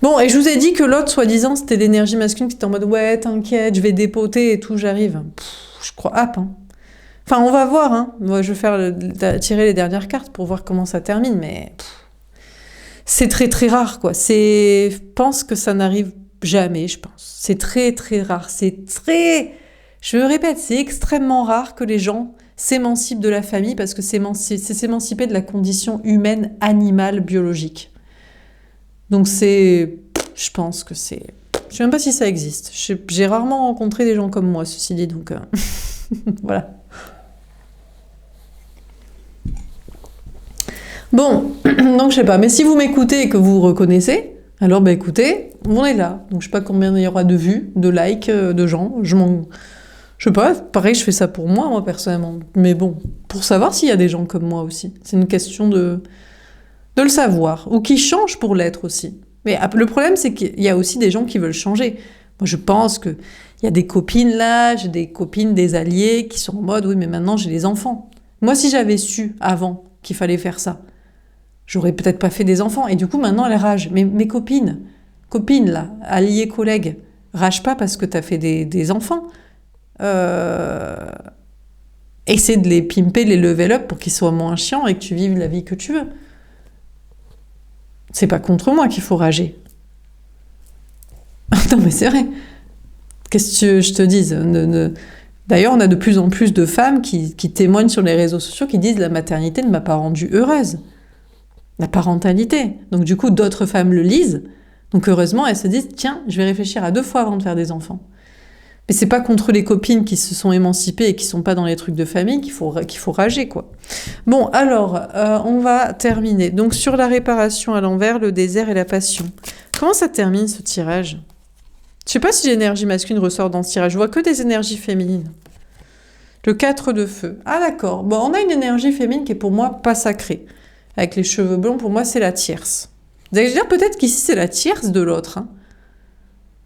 Bon, et je vous ai dit que l'autre, soi-disant, c'était l'énergie masculine qui était en mode « Ouais, t'inquiète, je vais dépoter et tout, j'arrive. » Je crois, Enfin, on va voir, Moi, je vais tirer les dernières cartes pour voir comment ça termine, mais c'est très très rare, quoi. Je pense que ça n'arrive jamais, je pense. C'est très très rare. Je le répète, c'est extrêmement rare que les gens s'émancipent de la famille, parce que c'est s'émanciper de la condition humaine, animale, biologique. Donc je pense que c'est... Je sais même pas si ça existe. J'ai rarement rencontré des gens comme moi, ceci dit, donc voilà. Bon, donc je sais pas, mais si vous m'écoutez et que vous reconnaissez, alors écoutez, on est là. Donc je sais pas combien il y aura de vues, de likes, de gens, je sais pas, pareil, je fais ça pour moi personnellement. Mais bon, pour savoir s'il y a des gens comme moi aussi. C'est une question de le savoir, ou qui changent pour l'être aussi. Mais le problème, c'est qu'il y a aussi des gens qui veulent changer. Moi, je pense qu'il y a des copines là, j'ai des copines, des alliés qui sont en mode « Oui, mais maintenant, j'ai les enfants. » Moi, si j'avais su avant qu'il fallait faire ça, j'aurais peut-être pas fait des enfants. Et du coup, maintenant, elles ragent. Mais mes copines là, alliées, collègues, ragent pas parce que t'as fait des enfants. Essaie de les pimper, de les level up pour qu'ils soient moins chiants et que tu vives la vie que tu veux. C'est pas contre moi qu'il faut rager. Non, mais c'est vrai. Qu'est-ce que je te dise? D'ailleurs, on a de plus en plus de femmes qui témoignent sur les réseaux sociaux, qui disent « La maternité ne m'a pas rendue heureuse. » La parentalité. Donc du coup, d'autres femmes le lisent. Donc heureusement, elles se disent « Tiens, je vais réfléchir à 2 fois avant de faire des enfants. » Mais c'est pas contre les copines qui se sont émancipées et qui sont pas dans les trucs de famille qu'il faut rager, quoi. Bon, alors, on va terminer. Donc sur la réparation à l'envers, le désert et la passion. Comment ça termine, ce tirage? Je sais pas si l'énergie masculine ressort dans ce tirage. Je vois que des énergies féminines. Le 4 de feu. Ah d'accord. Bon, on a une énergie féminine qui est pour moi pas sacrée. Avec les cheveux blonds, pour moi, c'est la tierce. Vous allez dire peut-être qu'ici, c'est la tierce de l'autre.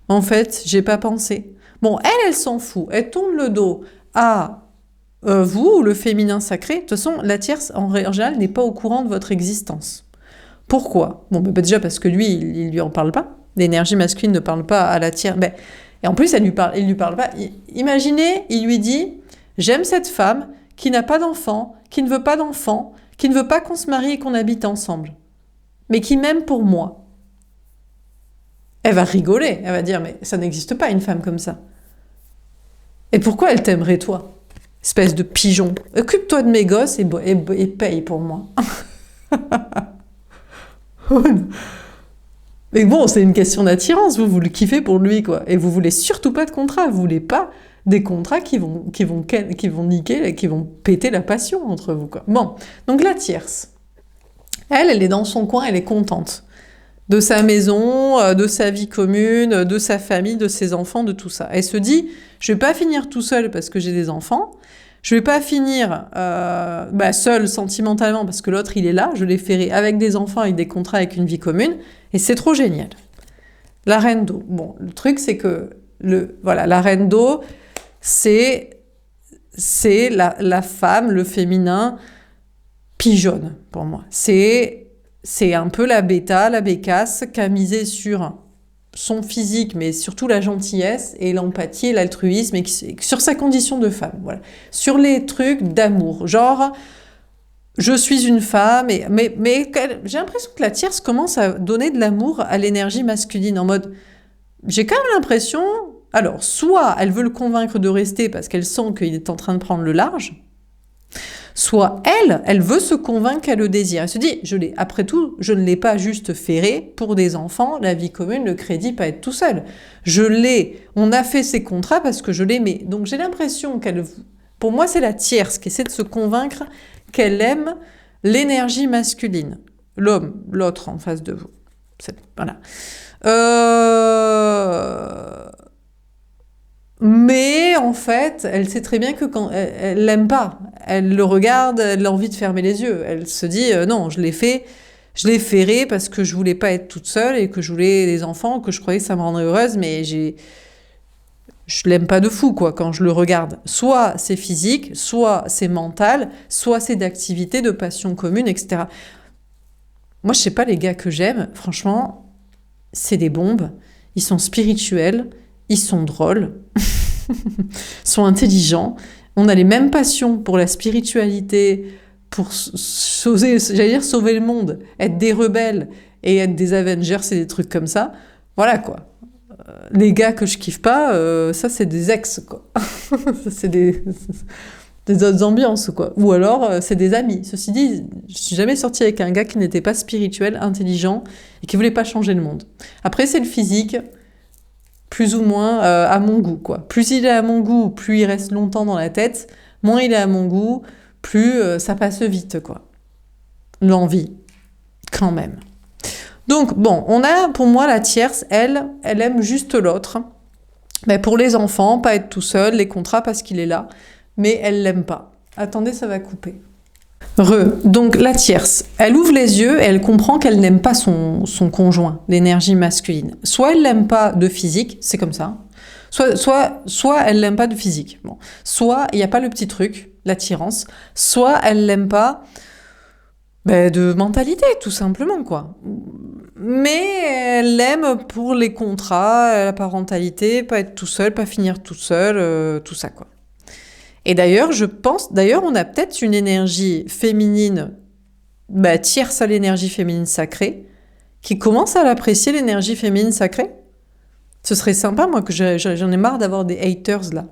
En fait, j'ai pas pensé. Bon, elle s'en fout. Elle tourne le dos à vous, le féminin sacré. De toute façon, la tierce, en général, n'est pas au courant de votre existence. Pourquoi? Bon, déjà parce que lui, il lui en parle pas. L'énergie masculine ne parle pas à la tierce. Et en plus, il lui parle pas. Imaginez, il lui dit, j'aime cette femme qui n'a pas d'enfant, qui ne veut pas d'enfant, qui ne veut pas qu'on se marie et qu'on habite ensemble, mais qui m'aime pour moi. Elle va rigoler, elle va dire, mais ça n'existe pas une femme comme ça. Et pourquoi elle t'aimerait toi? Espèce de pigeon. Occupe-toi de mes gosses et paye pour moi. Mais bon, c'est une question d'attirance, vous le kiffez pour lui, quoi. Et vous voulez surtout pas de contrat, vous voulez pas des contrats qui vont niquer, qui vont péter la passion entre vous, quoi. Bon, donc la tierce, elle est dans son coin, elle est contente de sa maison, de sa vie commune, de sa famille, de ses enfants, de tout ça. Elle se dit, je vais pas finir tout seul parce que j'ai des enfants, je vais pas finir seule sentimentalement parce que l'autre il est là, je les ferai avec des enfants, avec des contrats, avec une vie commune, et c'est trop génial. La reine d'eau. Bon, le truc c'est que la reine d'eau, c'est la femme, le féminin pigeonne pour moi. C'est un peu la bêta, la bécasse, qui a misé sur son physique, mais surtout la gentillesse et l'empathie et l'altruisme, et sur sa condition de femme. Voilà. Sur les trucs d'amour. Genre, je suis une femme, mais j'ai l'impression que la tierce commence à donner de l'amour à l'énergie masculine, en mode, j'ai quand même l'impression, alors, soit elle veut le convaincre de rester parce qu'elle sent qu'il est en train de prendre le large, soit elle veut se convaincre qu'elle le désire. Elle se dit, après tout, je ne l'ai pas juste ferré pour des enfants, la vie commune, le crédit, pas être tout seul. On a fait ces contrats parce que je l'aimais. Donc j'ai l'impression pour moi c'est la tierce qui essaie de se convaincre qu'elle aime l'énergie masculine. L'autre en face de vous. Voilà. Mais en fait, elle sait très bien que quand elle l'aime pas, elle le regarde, elle a envie de fermer les yeux. Elle se dit non, je l'ai ferré parce que je voulais pas être toute seule et que je voulais des enfants, que je croyais que ça me rendrait heureuse, mais je l'aime pas de fou quoi quand je le regarde. Soit c'est physique, soit c'est mental, soit c'est d'activité, de passion commune, etc. Moi, je sais pas les gars que j'aime, franchement, c'est des bombes. Ils sont spirituels, ils sont drôles, sont intelligents. On a les mêmes passions pour la spiritualité, pour sauver le monde, être des rebelles et être des Avengers et des trucs comme ça. Voilà quoi. Les gars que je kiffe pas, ça c'est des ex quoi. Ça, c'est des autres ambiances quoi. Ou alors c'est des amis. Ceci dit, je suis jamais sortie avec un gars qui n'était pas spirituel, intelligent et qui voulait pas changer le monde. Après c'est le physique. Plus ou moins à mon goût, quoi. Plus il est à mon goût, plus il reste longtemps dans la tête, moins il est à mon goût, plus ça passe vite, quoi. L'envie, quand même. Donc, bon, on a, pour moi, la tierce, elle aime juste l'autre. Mais pour les enfants, pas être tout seul, les contrats parce qu'il est là, mais elle l'aime pas. Attendez, ça va couper. Donc la tierce, elle ouvre les yeux et elle comprend qu'elle n'aime pas son conjoint, l'énergie masculine. Soit elle l'aime pas de physique, c'est comme ça. Soit elle l'aime pas de physique. Bon. Soit il n'y a pas le petit truc, l'attirance. Soit elle l'aime pas de mentalité, tout simplement, quoi. Mais elle l'aime pour les contrats, la parentalité, pas être tout seul, pas finir tout seul, tout ça, quoi. Et d'ailleurs, on a peut-être une énergie féminine, tierce à l'énergie féminine sacrée, qui commence à l'apprécier, l'énergie féminine sacrée. Ce serait sympa, moi, que j'en ai marre d'avoir des haters, là.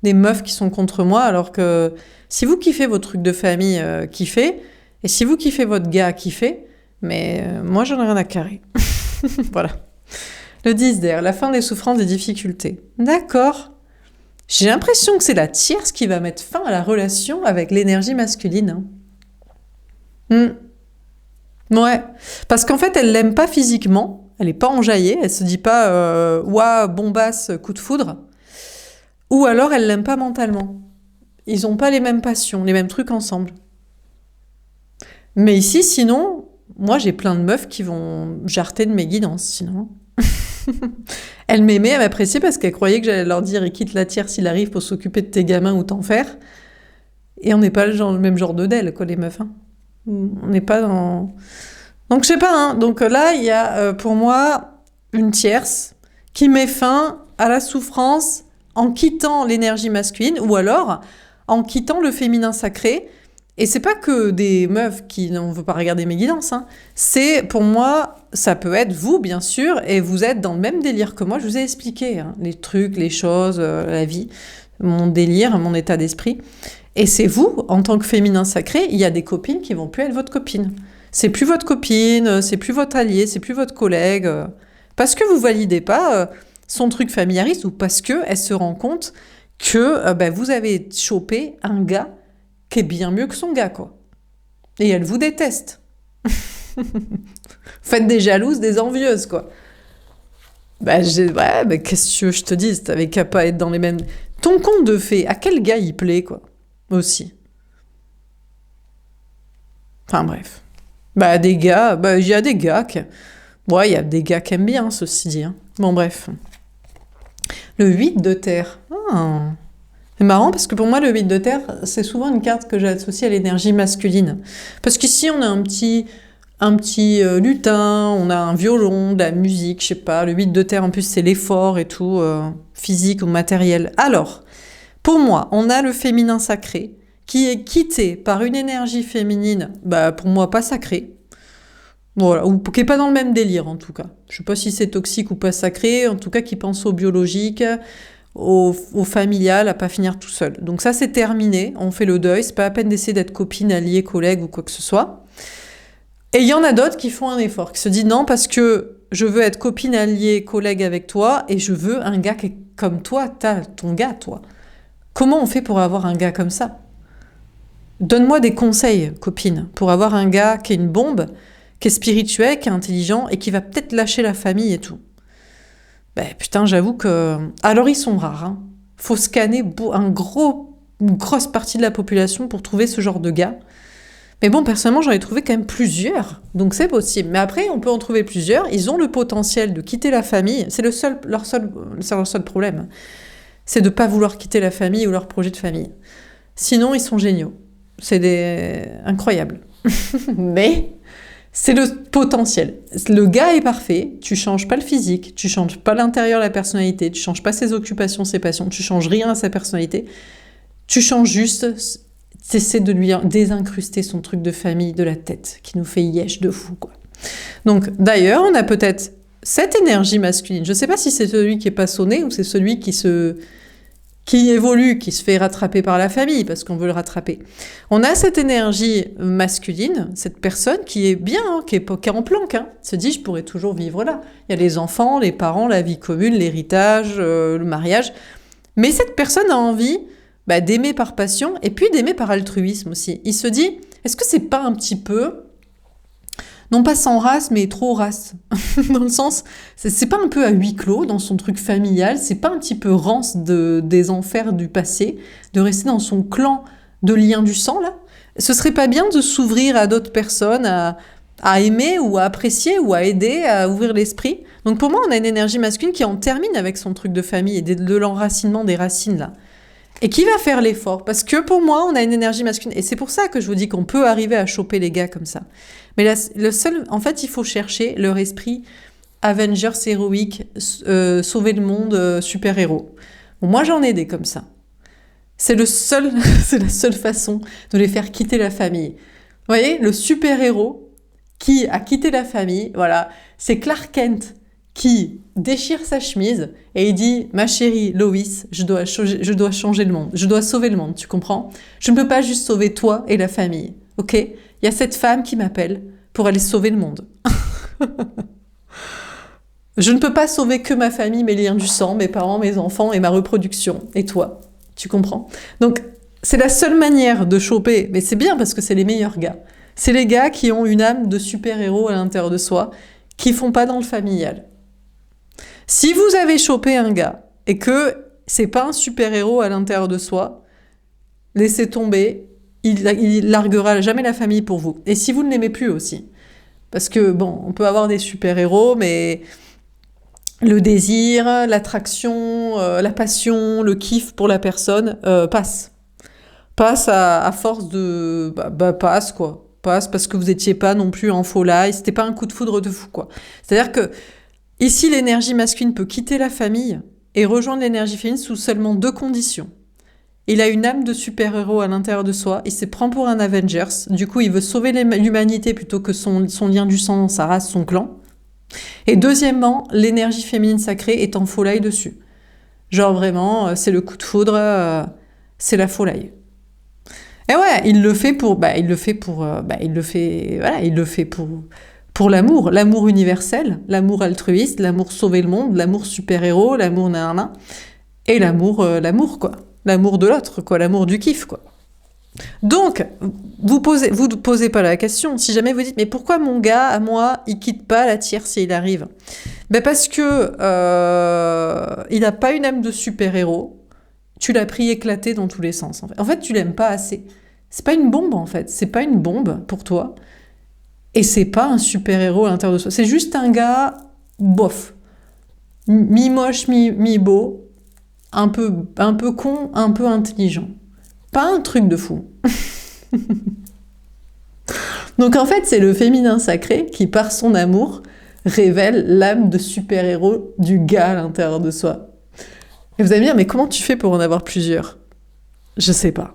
Des meufs qui sont contre moi, alors que si vous kiffez vos trucs de famille, kiffez. Et si vous kiffez votre gars, kiffez. Mais moi, j'en ai rien à carrer. Voilà. Le 10 d'air, la fin des souffrances, des difficultés. D'accord. J'ai l'impression que c'est la tierce qui va mettre fin à la relation avec l'énergie masculine. Ouais. Parce qu'en fait, elle l'aime pas physiquement. Elle est pas enjaillée. Elle se dit pas ouah, bombasse, coup de foudre. Ou alors, elle l'aime pas mentalement. Ils ont pas les mêmes passions, les mêmes trucs ensemble. Mais ici, sinon, moi, j'ai plein de meufs qui vont jarter de mes guidances, sinon. Elle m'aimait, elle m'appréciait parce qu'elle croyait que j'allais leur dire « Et quitte la tierce s'il arrive pour s'occuper de tes gamins ou t'en faire. » Et on n'est pas le même genre de d'elle, quoi, les meufs. Hein. On n'est pas dans... Donc je sais pas, hein. Donc là, il y a pour moi une tierce qui met fin à la souffrance en quittant l'énergie masculine ou alors en quittant le féminin sacré. Et c'est pas que des meufs qui ne veulent pas regarder mes guidances, hein. C'est, pour moi, ça peut être vous, bien sûr, et vous êtes dans le même délire que moi. Je vous ai expliqué, hein, les trucs, les choses, la vie, mon délire, mon état d'esprit. Et c'est vous, en tant que féminin sacré, il y a des copines qui vont plus être votre copine. C'est plus votre copine, c'est plus votre allié, c'est plus votre collègue. Parce que vous validez pas son truc familiariste ou parce que elle se rend compte que ben, vous avez chopé un gars qui est bien mieux que son gars, quoi. Et elle vous déteste. Faites des jalouses, des envieuses, quoi. Bah, ouais, mais qu'est-ce que je te dis? T'avais qu'à pas être dans les mêmes... Ton conte de fées, à quel gars il plaît, quoi? Aussi. Enfin, bref. Bah, des gars... Bah, il y a des gars qui... Ouais, il y a des gars qui aiment bien, ceci dit. Hein. Bon, bref. Le 8 de terre. Ah... C'est marrant parce que pour moi, le 8 de terre, c'est souvent une carte que j'associe à l'énergie masculine. Parce qu'ici, on a un petit lutin, on a un violon, de la musique, je sais pas. Le 8 de terre, en plus, c'est l'effort et tout, physique ou matériel. Alors, pour moi, on a le féminin sacré qui est quitté par une énergie féminine, bah, pour moi, pas sacrée. Voilà, ou qui est pas dans le même délire, en tout cas. Je sais pas si c'est toxique ou pas sacré, en tout cas, qui pense au biologique, au familial, à pas finir tout seul. Donc ça, c'est terminé, on fait le deuil, c'est pas la peine d'essayer d'être copine, alliée, collègue ou quoi que ce soit. Et il y en a d'autres qui font un effort, qui se disent non, parce que je veux être copine, alliée, collègue avec toi, et je veux un gars qui est comme toi, t'as ton gars, toi. Comment on fait pour avoir un gars comme ça? Donne-moi des conseils, copine, pour avoir un gars qui est une bombe, qui est spirituel, qui est intelligent, et qui va peut-être lâcher la famille et tout. Ben, putain, j'avoue que... Alors, ils sont rares. Hein. Faut scanner une grosse partie de la population pour trouver ce genre de gars. Mais bon, personnellement, j'en ai trouvé quand même plusieurs. Donc, c'est possible. Mais après, on peut en trouver plusieurs. Ils ont le potentiel de quitter la famille. C'est leur seul problème. C'est de ne pas vouloir quitter la famille ou leur projet de famille. Sinon, ils sont géniaux. C'est incroyable. Mais... c'est le potentiel. Le gars est parfait, tu changes pas le physique, tu changes pas l'intérieur, la personnalité, tu changes pas ses occupations, ses passions, tu changes rien à sa personnalité, tu changes juste, t'essaies de lui désincruster son truc de famille de la tête, qui nous fait yesh de fou, quoi. Donc, d'ailleurs, on a peut-être cette énergie masculine. Je sais pas si c'est celui qui est pas sonné ou c'est celui qui évolue, qui se fait rattraper par la famille, parce qu'on veut le rattraper. On a cette énergie masculine, cette personne qui est bien, hein, qui est en planque, hein, se dit, je pourrais toujours vivre là. Il y a les enfants, les parents, la vie commune, l'héritage, le mariage. Mais cette personne a envie d'aimer par passion, et puis d'aimer par altruisme aussi. Il se dit, est-ce que c'est pas un petit peu... non pas sans race, mais trop race. Dans le sens, c'est pas un peu à huis clos dans son truc familial, c'est pas un petit peu rance des enfers du passé, de rester dans son clan de liens du sang, là? Ce serait pas bien de s'ouvrir à d'autres personnes, à aimer ou à apprécier ou à aider, à ouvrir l'esprit? Donc pour moi, on a une énergie masculine qui en termine avec son truc de famille et de l'enracinement des racines, là. Et qui va faire l'effort? Parce que pour moi, on a une énergie masculine. Et c'est pour ça que je vous dis qu'on peut arriver à choper les gars comme ça. Mais en fait, il faut chercher leur esprit Avengers héroïque, sauver le monde, super-héros. Bon, moi, j'en ai des comme ça. C'est c'est la seule façon de les faire quitter la famille. Vous voyez, le super-héros qui a quitté la famille, voilà, c'est Clark Kent qui déchire sa chemise et il dit « Ma chérie Lois, je dois changer le monde, je dois sauver le monde, tu comprends? Je ne peux pas juste sauver toi et la famille, ok? Il y a cette femme qui m'appelle pour aller sauver le monde. Je ne peux pas sauver que ma famille, mes liens du sang, mes parents, mes enfants et ma reproduction, et toi, tu comprends? Donc, c'est la seule manière de choper, mais c'est bien parce que c'est les meilleurs gars. C'est les gars qui ont une âme de super-héros à l'intérieur de soi, qui font pas dans le familial. Si vous avez chopé un gars et que c'est pas un super-héros à l'intérieur de soi, laissez tomber, il larguera jamais la famille pour vous. Et si vous ne l'aimez plus aussi. Parce que, bon, on peut avoir des super-héros, mais le désir, l'attraction, la passion, le kiff pour la personne passe. Passe à force de... passe, quoi. Pas parce que vous étiez pas non plus en folie, c'était pas un coup de foudre de fou, quoi. C'est-à-dire que ici, l'énergie masculine peut quitter la famille et rejoindre l'énergie féminine sous seulement 2 conditions. Il a une âme de super-héros à l'intérieur de soi, il se prend pour un Avengers, du coup il veut sauver l'humanité plutôt que son lien du sang, sa race, son clan. Et deuxièmement, l'énergie féminine sacrée est en folie dessus. Genre vraiment, c'est le coup de foudre, c'est la folie. Et ouais, il le fait pour l'amour universel, l'amour altruiste, l'amour sauver le monde, l'amour super-héros, l'amour nanana, et l'amour quoi. L'amour de l'autre, quoi, l'amour du kiff, quoi. Donc, vous posez pas la question. Si jamais vous dites, mais pourquoi mon gars, à moi, il quitte pas la tierce s'il arrive? Ben parce que il a pas une âme de super-héros. Tu l'as pris éclaté dans tous les sens. En fait, tu l'aimes pas assez. C'est pas une bombe, en fait. C'est pas une bombe pour toi. Et c'est pas un super-héros à l'intérieur de soi. C'est juste un gars bof. Mi-moche, mi-beau. Un peu con, un peu intelligent. Pas un truc de fou. Donc en fait, c'est le féminin sacré qui, par son amour, révèle l'âme de super-héros du gars à l'intérieur de soi. Et vous allez me dire, mais comment tu fais pour en avoir plusieurs? Je sais pas.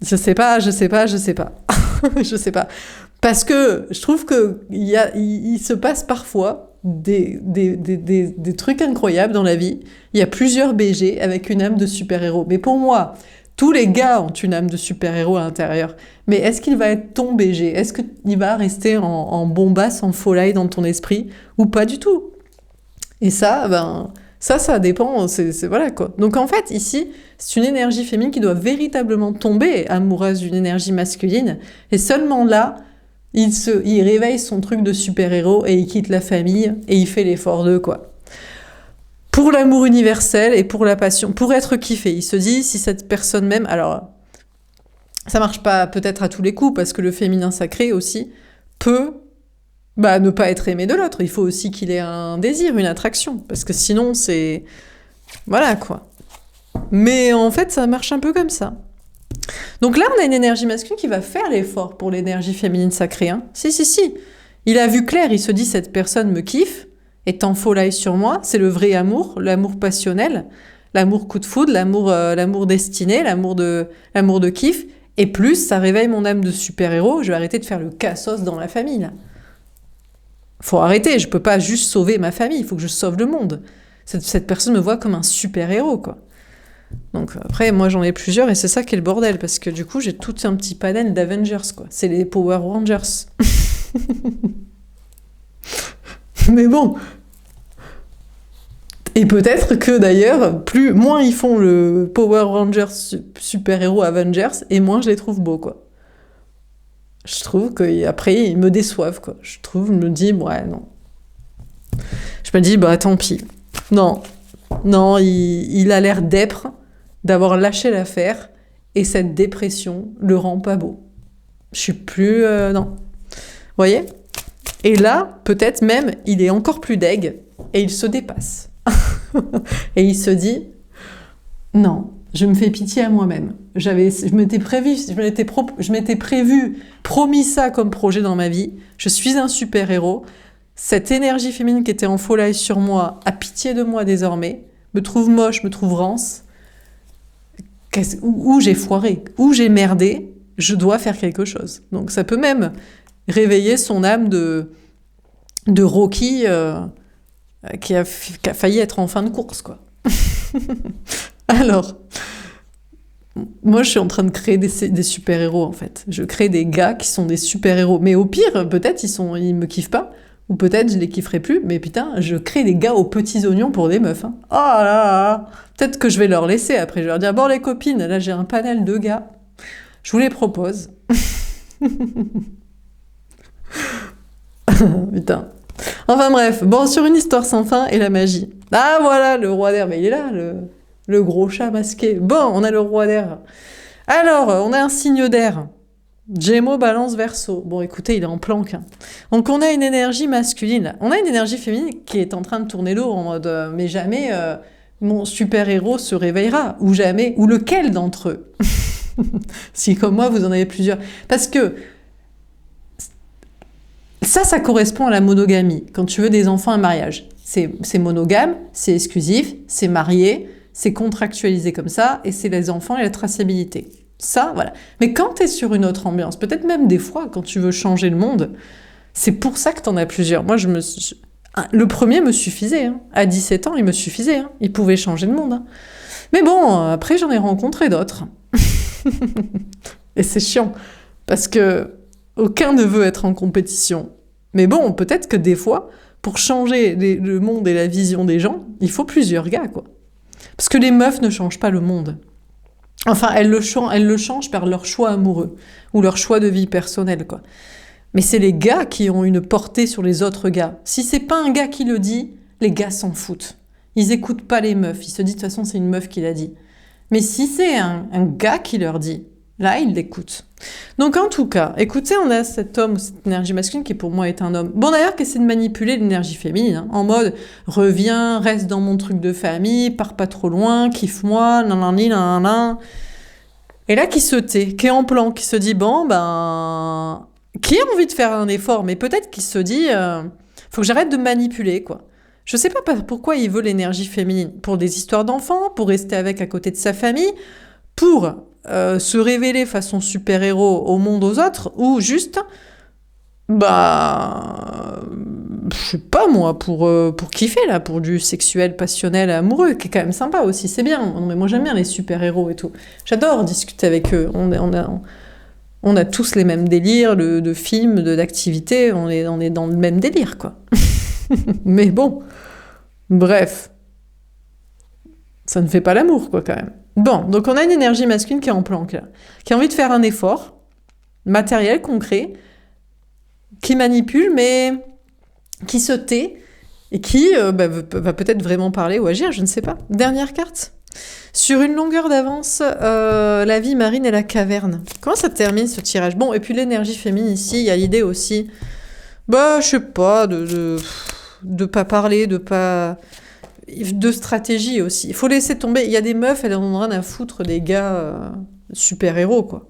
Je sais pas. Je sais pas. Parce que je trouve qu'il se passe parfois des trucs incroyables dans la vie. Il y a plusieurs BG avec une âme de super-héros. Mais pour moi, tous les gars ont une âme de super-héros à l'intérieur. Mais est-ce qu'il va être ton BG? Est-ce qu'il va rester en bombasse, en folie dans ton esprit? Ou pas du tout? Et ça, ça dépend. Voilà quoi. Donc en fait, ici, c'est une énergie féminine qui doit véritablement tomber amoureuse d'une énergie masculine. Et seulement là, il réveille son truc de super-héros et il quitte la famille et il fait l'effort d'eux, quoi. Pour l'amour universel et pour la passion, pour être kiffé. Il se dit, si cette personne même... Alors, ça marche pas peut-être à tous les coups, parce que le féminin sacré aussi peut ne pas être aimé de l'autre. Il faut aussi qu'il ait un désir, une attraction, parce que sinon, c'est... Voilà, quoi. Mais en fait, ça marche un peu comme ça. Donc là, on a une énergie masculine qui va faire l'effort pour l'énergie féminine sacrée. Hein. Si. Il a vu clair, il se dit, cette personne me kiffe, est en folie sur moi, c'est le vrai amour, l'amour passionnel, l'amour coup de foudre, l'amour destiné, l'amour de kiff. Et plus, ça réveille mon âme de super-héros, je vais arrêter de faire le cassos dans la famille, là. Faut arrêter, je peux pas juste sauver ma famille, il faut que je sauve le monde. Cette personne me voit comme un super-héros, quoi. Donc après, moi j'en ai plusieurs et c'est ça qui est le bordel, parce que du coup j'ai tout un petit panel d'Avengers, quoi. C'est les Power Rangers. Mais bon. Et peut-être que d'ailleurs, moins ils font le Power Rangers super-héros Avengers, et moins je les trouve beaux, quoi. Je trouve qu'après ils me déçoivent, quoi. Je me dis, ouais, non. Je me dis, tant pis. Non, il a l'air d'être, d'avoir lâché l'affaire, et cette dépression le rend pas beau. Je suis plus... non. Vous voyez? Et là, peut-être même, il est encore plus deg, et il se dépasse. Et il se dit, non, je me fais pitié à moi-même. Je m'étais promis ça comme projet dans ma vie. Je suis un super-héros. Cette énergie féminine qui était en folie sur moi a pitié de moi désormais, me trouve moche, me trouve rance. Où j'ai foiré, où j'ai merdé, je dois faire quelque chose. Donc ça peut même réveiller son âme de Rocky qui a failli être en fin de course, quoi. Alors, moi je suis en train de créer des super-héros, en fait. Je crée des gars qui sont des super-héros. Mais au pire, peut-être ils me kiffent pas. Ou peut-être je les kifferai plus, mais putain, je crée des gars aux petits oignons pour des meufs. Hein. Oh là là. Peut-être que je vais leur laisser après. Je vais leur dire, bon les copines, là j'ai un panel de gars. Je vous les propose. Putain. Enfin bref, bon, sur une histoire sans fin et la magie. Ah voilà, le roi d'air, mais il est là, le gros chat masqué. Bon, on a le roi d'air. Alors, on a un signe d'air. Gémeaux, Balance, Verseau. Bon, écoutez, il est en planque. Hein. Donc, on a une énergie masculine. Là. On a une énergie féminine qui est en train de tourner l'eau en mode mais jamais mon super-héros se réveillera. Ou jamais. Ou lequel d'entre eux? Si, comme moi, vous en avez plusieurs. Parce que Ça correspond à la monogamie, quand tu veux des enfants à mariage. C'est monogame, c'est exclusif, c'est marié, c'est contractualisé comme ça, et c'est les enfants et la traçabilité. Ça, voilà. Mais quand tu es sur une autre ambiance, peut-être même des fois, quand tu veux changer le monde, c'est pour ça que tu en as plusieurs. Moi, le premier me suffisait. Hein. À 17 ans, il me suffisait. Hein. Il pouvait changer le monde. Hein. Mais bon, après, j'en ai rencontré d'autres. Et c'est chiant, parce que aucun ne veut être en compétition. Mais bon, peut-être que des fois, pour changer le monde et la vision des gens, il faut plusieurs gars, quoi. Parce que les meufs ne changent pas le monde. Enfin, elles le changent par leur choix amoureux, ou leur choix de vie personnelle, quoi. Mais c'est les gars qui ont une portée sur les autres gars. Si c'est pas un gars qui le dit, les gars s'en foutent. Ils écoutent pas les meufs. Ils se disent, de toute façon, c'est une meuf qui l'a dit. Mais si c'est un gars qui leur dit, là, ils l'écoutent. Donc, en tout cas, écoutez, on a cet homme, cette énergie masculine qui, pour moi, est un homme. Bon, d'ailleurs, qui essaie de manipuler l'énergie féminine, hein, en mode, reviens, reste dans mon truc de famille, pars pas trop loin, kiffe-moi, nanani, nanana. Et là, qui se tait, qui est en plan, qui se dit, bon, ben... qui a envie de faire un effort, mais peut-être qu'il se dit, faut que j'arrête de manipuler, quoi. Je sais pas pourquoi il veut l'énergie féminine. Pour des histoires d'enfants, pour rester avec à côté de sa famille, pour se révéler façon super-héros au monde, aux autres, ou juste, bah, je sais pas moi, pour kiffer, là, pour du sexuel, passionnel, amoureux, qui est quand même sympa aussi, c'est bien. Mais moi, j'aime bien les super-héros et tout. J'adore discuter avec eux. On a tous les mêmes délires de films, d'activités, on est dans le même délire, quoi. Mais bon, bref, ça ne fait pas l'amour, quoi, quand même. Bon, donc on a une énergie masculine qui est en planque, là, qui a envie de faire un effort matériel, concret, qui manipule, mais qui se tait, et qui va peut-être vraiment parler ou agir, je ne sais pas. Dernière carte. Sur une longueur d'avance, la vie marine et la caverne. Comment ça termine ce tirage? Bon, et puis l'énergie féminine ici, il y a l'idée aussi, je sais pas, de pas parler, de stratégie aussi. Il faut laisser tomber. Il y a des meufs, elles en ont rien à foutre des gars super-héros, quoi.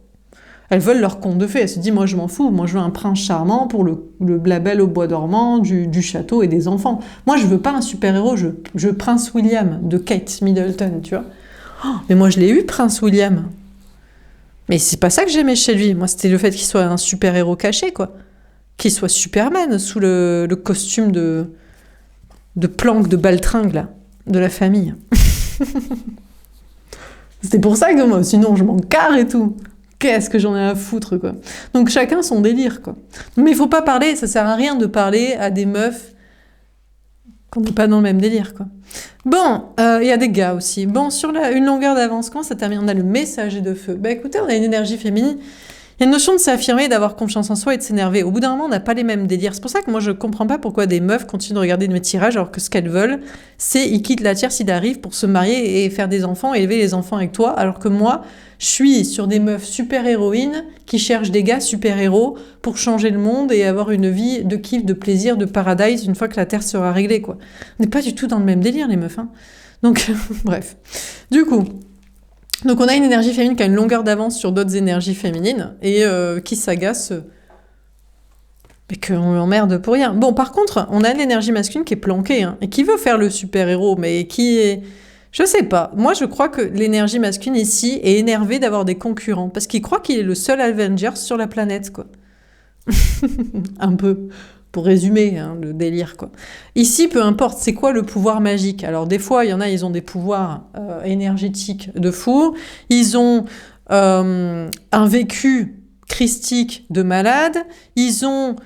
Elles veulent leur conte de fées. Elles se disent, moi je m'en fous, moi je veux un prince charmant pour la belle au bois dormant, du château et des enfants. Moi je veux pas un super-héros, je veux Prince William de Kate Middleton, tu vois. Oh, mais moi je l'ai eu, Prince William. Mais c'est pas ça que j'aimais chez lui. Moi c'était le fait qu'il soit un super-héros caché, quoi. Qu'il soit Superman sous le costume de planque, de baltringue, là, de la famille. C'était pour ça que moi, sinon je m'en carre et tout. Qu'est-ce que j'en ai à foutre, quoi. Donc chacun son délire, quoi. Mais il faut pas parler, ça sert à rien de parler à des meufs qu'on n'est pas dans le même délire, quoi. Bon, il y a des gars aussi. Bon, sur une longueur d'avance, comment ça termine? On a le messager de feu. Écoutez, on a une énergie féminine. Il y a une notion de s'affirmer, d'avoir confiance en soi et de s'énerver. Au bout d'un moment, on n'a pas les mêmes délires. C'est pour ça que moi, je comprends pas pourquoi des meufs continuent de regarder mes tirages alors que ce qu'elles veulent, c'est ils quittent la tierce, ils arrivent pour se marier et faire des enfants et élever les enfants avec toi. Alors que moi, je suis sur des meufs super-héroïnes qui cherchent des gars super-héros pour changer le monde et avoir une vie de kiff, de plaisir, de paradise une fois que la Terre sera réglée, quoi. On n'est pas du tout dans le même délire, les meufs, hein. Donc, bref. Du coup... Donc on a une énergie féminine qui a une longueur d'avance sur d'autres énergies féminines et qui s'agace et qu'on l'emmerde pour rien. Bon, par contre, on a une énergie masculine qui est planquée hein, et qui veut faire le super-héros, mais qui est... Je sais pas. Moi, je crois que l'énergie masculine ici est énervée d'avoir des concurrents parce qu'il croit qu'il est le seul Avenger sur la planète, quoi. Un peu... Pour résumer hein, le délire, quoi. Ici, peu importe, c'est quoi le pouvoir magique? Alors, des fois, il y en a, ils ont des pouvoirs énergétiques de fou. Ils ont un vécu christique de malade. Ils ont...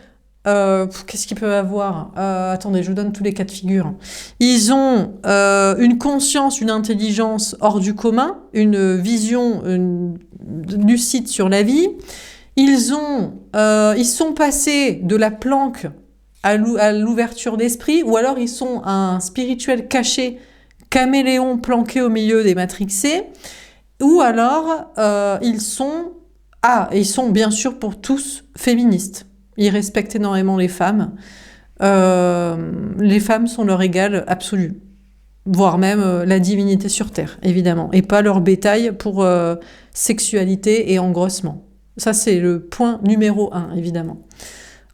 qu'est-ce qu'ils peuvent avoir? Attendez, je vous donne tous les cas de figure. Ils ont une conscience, une intelligence hors du commun, une vision lucide sur la vie. Ils sont passés de la planque à l'ouverture d'esprit, ou alors ils sont un spirituel caché, caméléon planqué au milieu des matrixés, ou alors ils sont bien sûr pour tous féministes. Ils respectent énormément les femmes. Les femmes sont leur égale absolue, voire même la divinité sur Terre, évidemment, et pas leur bétail pour sexualité et engrossement. Ça, c'est le point numéro 1, évidemment,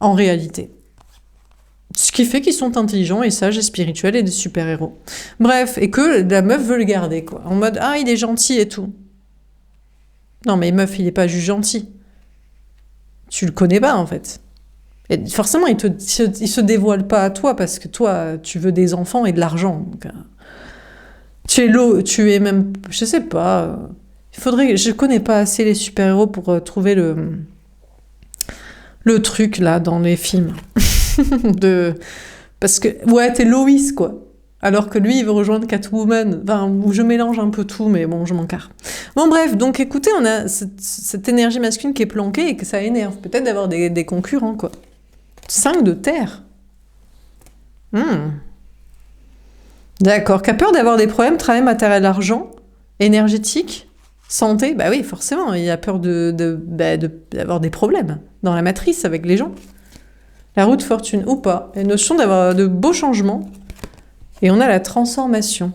en réalité. Ce qui fait qu'ils sont intelligents et sages et spirituels et des super-héros. Bref, et que la meuf veut le garder, quoi. En mode, ah, il est gentil et tout. Non, mais meuf, il est pas juste gentil. Tu le connais pas, en fait. Et forcément, il se dévoile pas à toi parce que toi, tu veux des enfants et de l'argent. Donc, tu es même, je sais pas. Je connais pas assez les super-héros pour trouver le truc là dans les films. Parce que, ouais, t'es Loïs, quoi. Alors que lui, il veut rejoindre Catwoman. Enfin, où je mélange un peu tout, mais bon, je m'en carre. Bon, bref, donc écoutez, on a cette énergie masculine qui est planquée et que ça énerve. Peut-être d'avoir des concurrents, quoi. 5 de terre. D'accord. Qui a peur d'avoir des problèmes, travail, matériel, argent, énergétique, santé. Bah oui, forcément, il a peur d'avoir des problèmes dans la matrice avec les gens. La roue de fortune ou pas. Il y a une notion d'avoir de beaux changements. Et on a la transformation.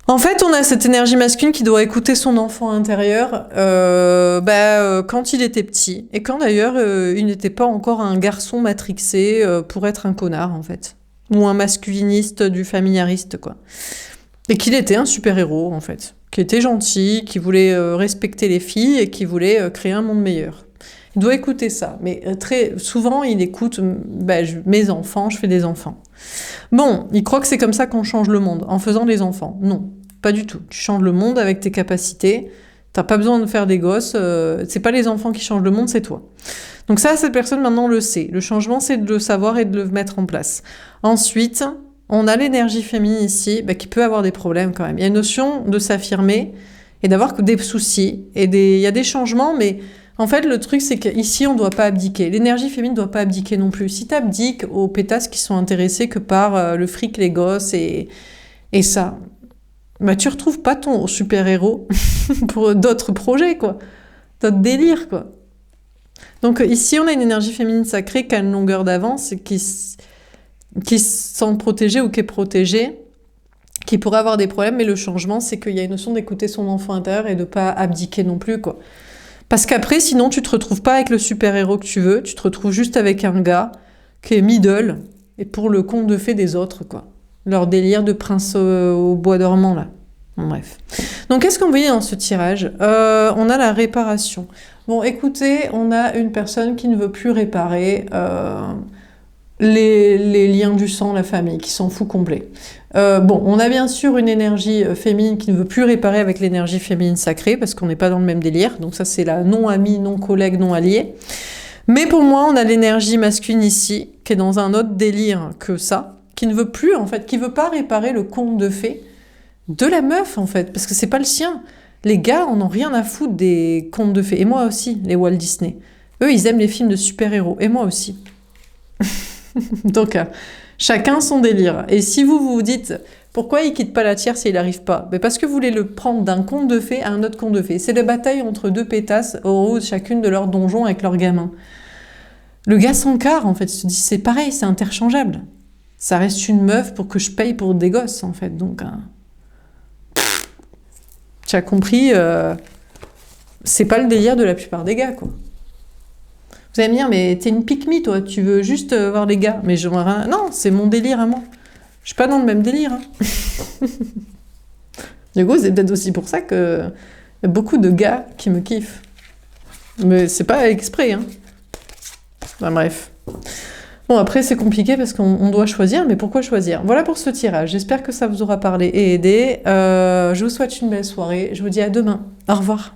En fait, on a cette énergie masculine qui doit écouter son enfant intérieur quand il était petit. Et quand d'ailleurs, il n'était pas encore un garçon matrixé pour être un connard, en fait. Ou un masculiniste du familiariste, quoi. Et qu'il était un super-héros, en fait. Qui était gentil, qui voulait respecter les filles et qui voulait créer un monde meilleur. Il doit écouter ça. Mais très souvent, il écoute mes enfants, je fais des enfants. Bon, il croit que c'est comme ça qu'on change le monde, en faisant des enfants. Non, pas du tout. Tu changes le monde avec tes capacités. T'as pas besoin de faire des gosses. C'est pas les enfants qui changent le monde, c'est toi. Donc ça, cette personne maintenant le sait. Le changement, c'est de le savoir et de le mettre en place. Ensuite, on a l'énergie féminine ici, qui peut avoir des problèmes quand même. Il y a une notion de s'affirmer et d'avoir des soucis. Il y a des changements, mais en fait, le truc, c'est qu'ici, on ne doit pas abdiquer. L'énergie féminine ne doit pas abdiquer non plus. Si tu abdiques aux pétasses qui sont intéressées que par le fric, les gosses et ça, tu retrouves pas ton super-héros pour d'autres projets, quoi. D'autres délires, quoi. Donc ici, on a une énergie féminine sacrée qui a une longueur d'avance et qui se sent protégée ou qui est protégée, qui pourrait avoir des problèmes, mais le changement, c'est qu'il y a une notion d'écouter son enfant intérieur et de ne pas abdiquer non plus, quoi. Parce qu'après, sinon, tu te retrouves pas avec le super-héros que tu veux, tu te retrouves juste avec un gars qui est middle, et pour le conte de fées des autres, quoi. Leur délire de prince au bois dormant, là. Bon, bref. Donc, qu'est-ce qu'on voyait dans ce tirage ? On a la réparation. Bon, écoutez, on a une personne qui ne veut plus réparer les liens du sang, la famille, qui s'en fout complet. On a bien sûr une énergie féminine qui ne veut plus réparer avec l'énergie féminine sacrée, parce qu'on n'est pas dans le même délire. Donc ça, c'est la non-amie, non-collègue, non-alliée. Mais pour moi, on a l'énergie masculine ici, qui est dans un autre délire que ça, qui ne veut plus, en fait, qui ne veut pas réparer le conte de fées de la meuf, en fait, parce que c'est pas le sien. Les gars en ont rien à foutre des contes de fées. Et moi aussi, les Walt Disney. Eux, ils aiment les films de super-héros. Et moi aussi. Donc, chacun son délire. Et si vous dites, pourquoi il quitte pas la tierce et il n'arrive pas ? Parce que vous voulez le prendre d'un conte de fées à un autre conte de fées. C'est la bataille entre deux pétasses au haut de chacune de leurs donjons avec leurs gamins. Le gars s'encarre, en fait. Il se dit, c'est pareil, c'est interchangeable. Ça reste une meuf pour que je paye pour des gosses, en fait. Donc, tu as compris, c'est pas le délire de la plupart des gars, quoi. Vous allez me dire, mais t'es une pique-me, toi, tu veux juste voir les gars. Mais je rien. Non, c'est mon délire à moi. Je suis pas dans le même délire. Hein. Du coup, c'est peut-être aussi pour ça que y a beaucoup de gars qui me kiffent. Mais c'est pas exprès. Hein. Enfin, bref. Bon, après, c'est compliqué parce qu'on doit choisir, mais pourquoi choisir ? Voilà pour ce tirage. J'espère que ça vous aura parlé et aidé. Je vous souhaite une belle soirée. Je vous dis à demain. Au revoir.